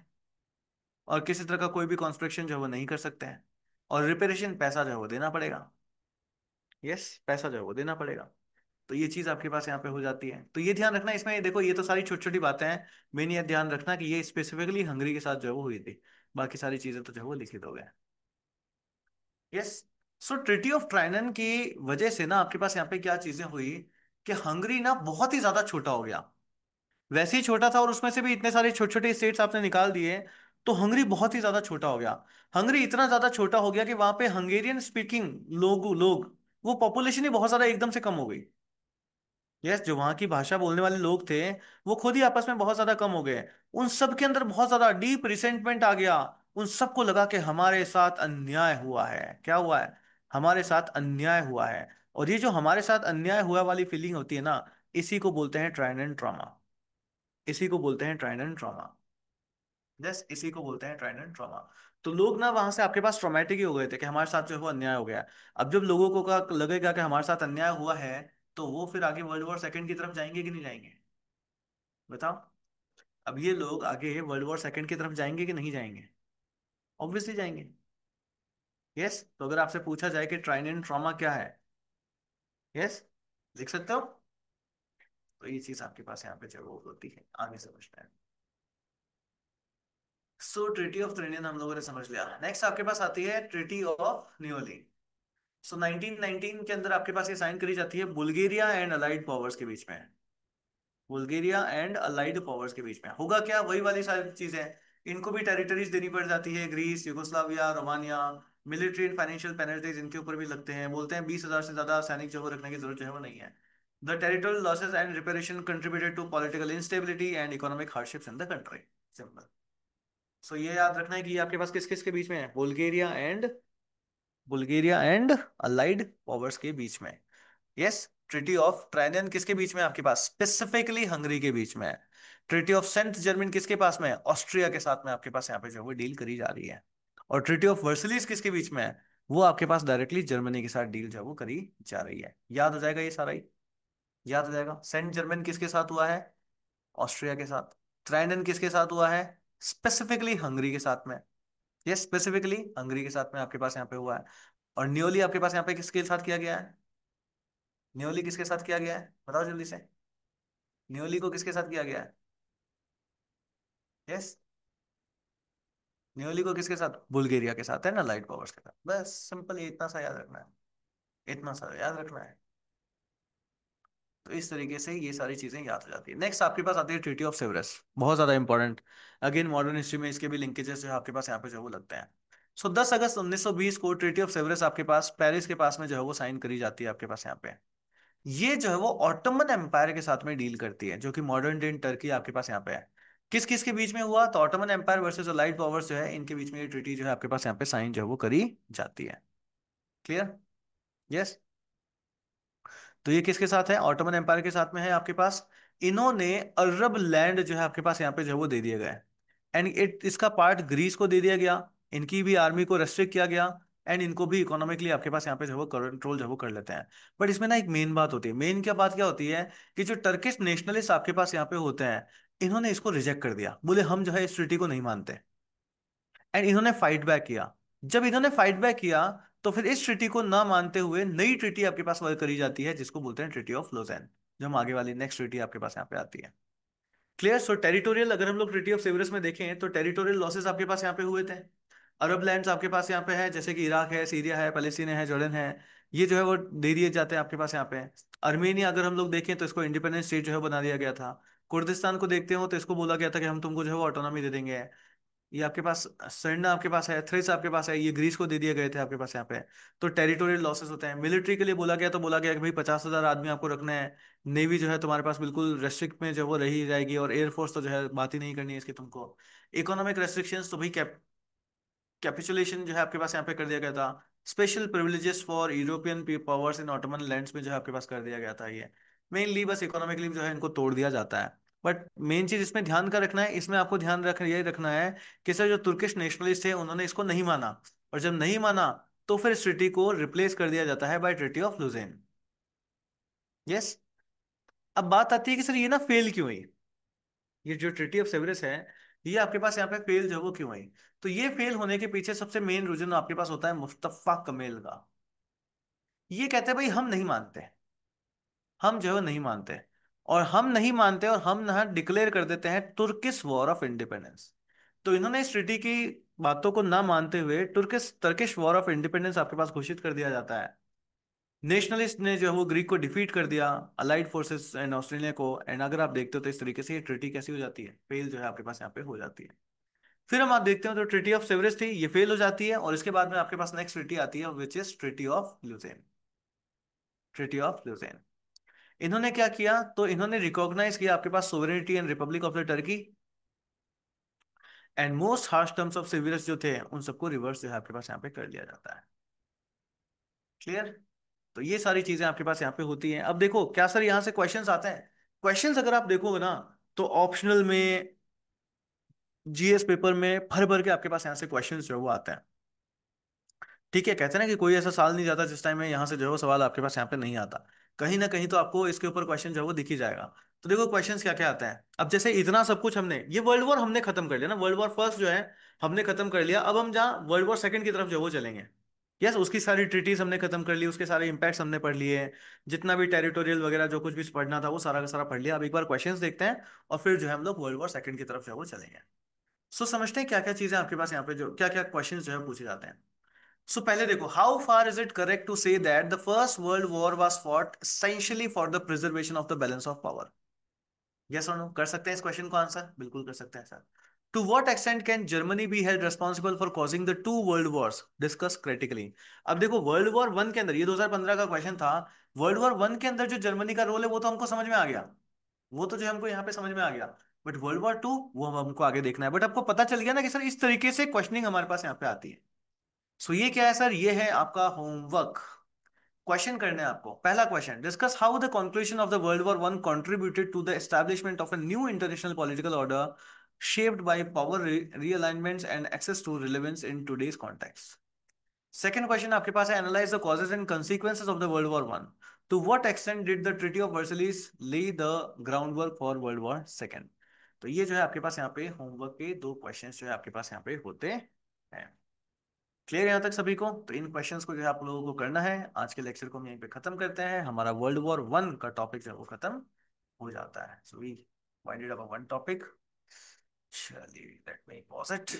और किसी तरह का कोई भी कॉन्स्ट्रक्शन जो है वो नहीं कर सकते हैं। और रिपेरेशन, पैसा जो है वो देना पड़ेगा। यस, पैसा जो है वो देना पड़ेगा। तो ये चीज आपके पास यहाँ पे हो जाती है। तो ये ध्यान रखना इसमें, ये देखो ये तो सारी छोटी छोटी बातें हैं। मेन ये ध्यान रखना कि ये स्पेसिफिकली हंगरी के साथ जो है वो हुई थी, बाकी सारी चीजें तो जो है वो लिखित हो गए। यस। सो ट्रिटी ऑफ ट्राइनन की वजह से ना आपके पास यहाँ पे क्या चीजें हुई, कि हंगरी ना बहुत ही ज्यादा छोटा हो गया। वैसे ही छोटा था और उसमें से भी इतने सारे छोटे छोटे स्टेट्स आपने निकाल दिए, तो हंगरी बहुत ही ज्यादा छोटा हो गया। हंगरी इतना ज्यादा छोटा हो गया कि वहां पे हंगेरियन स्पीकिंग लोग वो पॉपुलेशन ही बहुत ज्यादा एकदम से कम हो गई। यस, जो वहां की भाषा बोलने वाले लोग थे वो खुद ही आपस में बहुत ज्यादा कम हो गए। उन सब के अंदर बहुत ज्यादा डीप रिसेंटमेंट आ गया। उन सबको लगा कि हमारे साथ अन्याय हुआ है। क्या हुआ है? हमारे साथ अन्याय हुआ है। और ये जो हमारे साथ अन्याय हुआ वाली फीलिंग होती है ना, इसी को बोलते हैं ट्राइडेंट ट्रॉमा। इसी को बोलते हैं ट्राइडेंट ट्रॉमा। यस, इसी को बोलते हैं ट्राइडेंट ट्रॉमा। तो लोग ना वहां से आपके पास ट्रॉमेटिक ही हो गए थे कि हमारे साथ जो है वो अन्याय हो गया है। अब जब लोगों को का लगेगा कि हमारे साथ अन्याय हुआ है, तो वो फिर आगे वर्ल्ड वॉर 2 की तरफ जाएंगे कि नहीं जाएंगे? बताओ। अब ये लोग आगे वर्ल्ड वॉर 2 की तरफ जाएंगे कि नहीं जाएंगे? ऑब्वियसली जाएंगे। यस, तो अगर आपसे पूछा जाए कि ट्राइडेंट ट्रॉमा क्या है, यस, लिख सकते हो? तो ये चीज आपके पास यहाँ पे जो है वो होती है, आगे समझना है। सो ट्रिटी ऑफ त्रिनियन हम लोगों ने समझ लिया। नेक्स्ट आपके पास आती है ट्रिटी ऑफ नियोली। सो 1919 के अंदर आपके पास ये साइन करी जाती है बुल्गारिया एंड अलाइड पावर्स के बीच में। बुल्गारिया एंड अलाइड पावर्स के बीच में होगा क्या, वही वाली सारी चीजें। इनको भी टेरिटरीज देनी पड़ जाती है, Greece, Yugoslavia, Romania. Military and financial penalties इनके ऊपर भी लगते हैं। बोलते हैं 20,000 से ज्यादा सैनिक जो वो रखने की जरूरत जो है वो नहीं है। The territorial losses and reparation contributed to political instability and economic hardships in the country. Simple. So ये याद रखना है कि ये आपके पास किस किस के बीच में है, बुल्गारिया एंड अलाइड पावर्स के बीच में। यस। ट्रिटी ऑफ ट्राइडेन किसके बीच में? आपके पास स्पेसिफिकली हंगरी के बीच में है। ट्रिटी ऑफ सेंट जर्मन किसके पास में है? ऑस्ट्रिया के साथ में आपके पास यहाँ पे जो है डील करी जा रही है। और ट्रिटी ऑफ वर्सलिस किसके बीच में है? वो आपके पास डायरेक्टली जर्मनी के साथ डील जो है वो करी जा रही है। याद हो जाएगा ये सारा ही, याद हो जाएगा। सेंट जर्मन किसके साथ हुआ है? ऑस्ट्रिया के साथ। ट्राइडेन किसके साथ हुआ है? स्पेसिफिकली हंगरी के साथ में। ये स्पेसिफिकली हंगरी के साथ में आपके पास यहाँ पे हुआ है। और न्योली आपके पास यहाँ पे किसके साथ किया गया है? न्योली किसके साथ किया गया है, बताओ जल्दी से। न्योली को किसके साथ किया गया है? यस, न्यूली को किसके साथ, बुल्गारिया के साथ है ना, लाइट पावर्स के साथ। बस सिंपल, इतना सा याद रखना है, इतना सा याद रखना है। तो इस तरीके से ये सारी चीजें याद हो जाती है। नेक्स्ट आपके पास आती है ट्रीटी ऑफ सेवरस, बहुत ज्यादा इंपॉर्टेंट। अगेन मॉडर्न हिस्ट्री में इसके भी लिंकेजेस जो है आपके पास यहाँ पे जो है वो लगते हैं। सो 10 अगस्त 1920 को ट्रीटी ऑफ सेवरस आपके पास पेरिस के पास में जो है वो साइन करी जाती है आपके पास यहाँ पे। ये जो है वो ऑटोमन एम्पायर के साथ में डील करती है, जो कि मॉडर्न डे टर्की आपके पास यहाँ पे है। किस किस के बीच में हुआ, तो Ottoman Empire versus light powers जो है, इनके बीच में ये ट्रीटी जो है आपके पास यहाँ पे साइन जो है वो करी जाती है। क्लियर? यस। तो ये किसके साथ है, ऑटोमन एम्पायर के साथ में है आपके पास। इन्होंने अरब लैंड जो है आपके पास यहाँ पे जो है वो दे दिया गया है। एंड इसका पार्ट ग्रीस को दे दिया गया। इनकी भी आर्मी को रेस्ट्रिक्ट किया गया। एंड इनको भी इकोनॉमिकली आपके पास यहाँ पे जो है वो कंट्रोल जो है वो कर लेते हैं। बट इसमें ना एक मेन बात होती है, मेन क्या बात क्या होती है, कि जो टर्किश नेशनलिस्ट आपके पास यहाँ पे होते हैं, इन्होंने इसको रिजेक्ट कर दिया, बोले हम जो है इस ट्रीटी को नहीं मानते। एंड इन्होंने फाइट बैक किया। जब इन्होंने फाइट बैक किया, तो फिर इस ट्रीटी को ना मानते हुए नई ट्रीटी आपके पास वर्क करी जाती है, जिसको बोलते हैं ट्रीटी ऑफ लोजेन, जो हम आगे वाली नेक्स्ट ट्रीटी आपके पास यहाँ पे आती है। क्लियर? सो टेरिटोरियल, अगर हम लोग ट्रीटी ऑफ सेवरस में देखें तो टेरिटोरियल लॉसेस आपके पास यहाँ पे हुए थे। अरब लैंड्स आपके पास यहाँ पे है, जैसे कि इराक है, सीरिया है, पैलेस्टीन है, जॉर्डन है, ये जो है वो दे दिए जाते हैं आपके पास यहाँ पे। अर्मेनिया अगर हम लोग देखें तो इसको इंडिपेंडेंट स्टेट जो है बना दिया गया था। कुर्दिस्तान को देखते हो तो इसको बोला गया था कि हम तुमको जो है वो ऑटोनॉमी दे देंगे। ये आपके पास सरना आपके पास है, थ्रेस आपके पास है, ये ग्रीस को दे दिए गए थे आपके पास यहाँ पे। तो टेरिटोरियल लॉसेस होते हैं। मिलिट्री के लिए बोला गया तो बोला गया कि भाई 50,000 आदमी आपको रखना है। नेवी जो है तुम्हारे पास बिल्कुल रेस्ट्रिक्ट में जो वो रही जाएगी, और एयरफोर्स तो जो है बात ही नहीं करनी है इसकी तुमको। इकोनॉमिक रेस्ट्रिक्शंस तो भाई कैपिचुलेशन जो है आपके पास यहाँ पे कर दिया गया था। Special privileges for European powers in Ottoman lands में जो है आपके पास कर दिया गया था ये। मेनली बस इकोनॉमिकली जो है इनको तोड़ दिया जाता है। बट मेन चीज इसमें ध्यान का रखना है, इसमें आपको ध्यान रख ये रखना है कि सर जो तुर्किश नेशनलिस्ट थे उन्होंने इसको नहीं माना। और जब नहीं माना, तो फिर इस ट्रीटी को रिप्लेस कर दिया जाता है बाय ट्रीटी ऑफ लुजेन। यस। अब बात आती है कि सर ये ना फेल क्यों हुई, ये जो ट्रीटी ऑफ सेवरस है, ये आपके पास यहाँ पे फेल जो है वो क्यों हुई। तो ये फेल होने के पीछे सबसे मेन रीजन आपके पास होता है मुस्तफा कमेल का। ये कहते हैं भाई हम नहीं मानते, हम जो है नहीं मानते, और हम नहीं मानते और हम ना डिक्लेयर कर देते हैं तुर्किश वॉर ऑफ इंडिपेंडेंस। तो इन्होंने इस ट्रीटी की बातों को ना मानते हुए Turkish Turkish war of independence आपके पास घोषित कर दिया जाता है। नेशनलिस्ट ने जो है वो ग्रीक को डिफीट कर दिया, अलाइड फोर्सेस एंड ऑस्ट्रेलिया को। एंड अगर आप देखते हो तो इस तरीके से ये ट्रीटी कैसी हो जाती है, फेल जो है आपके पास यहाँ पे हो जाती है। फिर हम आप देखते हो तो ट्रीटी ऑफ सेवरस थी, ये फेल हो जाती है, और इसके बाद में आपके पास नेक्स्ट ट्रीटी आती है which is treaty of Lausanne. Treaty of Lausanne, इन्होंने क्या किया, तो इन्होंने रिकॉग्नाइज किया आपके पास sovereignty and republic of the Turkey. And most harsh terms of Sevres जो थे उन सबको रिवर्स जो है आपके पास यहाँ पे कर लिया जाता है। क्लियर? तो ये सारी चीजें आपके पास यहाँ पे होती हैं। अब देखो क्या सर यहाँ से क्वेश्चंस आते हैं, क्वेश्चंस अगर आप देखोगे ना, तो ऑप्शनल में, जीएस पेपर में भर भर के आपके पास यहाँ से क्वेश्चंस जो है वो आते हैं। ठीक है, कहते हैं ना कि कोई ऐसा साल नहीं जाता जिस टाइम में यहाँ से जो है वो सवाल आपके पास यहाँ पे नहीं आता। कहीं ना कहीं तो आपको इसके ऊपर क्वेश्चन जो है वो दिख ही जाएगा। तो देखो क्वेश्चंस क्या क्या आते हैं। अब जैसे इतना सब कुछ हमने, ये वर्ल्ड वॉर हमने खत्म कर लिया ना, वर्ल्ड वॉर फर्स्ट जो है हमने खत्म कर लिया। अब हम जहाँ वर्ल्ड वॉर सेकंड की तरफ जो है वो चलेंगे। यस, उसकी सारी ट्रीटीज हमने खत्म कर ली, उसके सारे इंपैक्ट्स हमने पढ़ लिए। जितना भी टेरिटोरियल वगैरह जो कुछ भी पढ़ना था वो सारा का सारा पढ़ लिया। अब एक बार क्वेश्चंस देखते हैं, और फिर जो है हम लोग वर्ल्ड वॉर सेकंड की तरफ जो है वो चलेंगे। सो समझते हैं क्या क्या चीजें आपके पास यहाँ पे जो क्या क्या क्वेश्चन जो है पूछे जाते हैं। सो पहले देखो, how far is it correct to say that the First World War was fought essentially for the preservation of the balance of power. Yes और नो कर सकते हैं इस क्वेश्चन को आंसर, बिल्कुल कर सकते हैं sir. To what extent can Germany be held responsible for causing the two world wars, discuss critically. अब देखो वर्ल्ड वॉर वन के अंदर, ये 2015 का क्वेश्चन था, वर्ल्ड वॉर वन के अंदर जो जर्मनी का रोल है वो तो हमको समझ में आ गया, वो तो जो हमको यहाँ पे समझ में आ गया। बट वर्ल्ड वॉर टू वो हम हमको आगे देखना है। बट आपको पता चल गया ना कि सर इस तरीके से क्वेश्चनिंग हमारे पास यहाँ पे आती है। सो ये क्या है सर, ये है आपका होमवर्क। क्वेश्चन करने हैं आपको। पहला question, discuss how the conclusion of the world war One contributed to the establishment of a new international political order shaped by power realignments and access to relevance in today's context. Second question आपके पास है, analyse the causes and consequences of the world war one. To what extent did the treaty of Versailles lay the ground work for world war second. तो ये जो है आपके पास यहाँ पे होमवर्क के दो क्वेश्चंस जो है आपके पास यहाँ पे होते हैं। क्लियर यहाँ तक सभी को? तो इन क्वेश्चंस को जो है आप लोगों को करना है। आज के लेक्चर को हम यहीं पे खत्म करते हैं, हमारा वर्ल्ड वॉर वन का टॉपिक जो है वो खत्म हो जाता है। So we winded up one topic. चलिए लेट मी पॉज इट।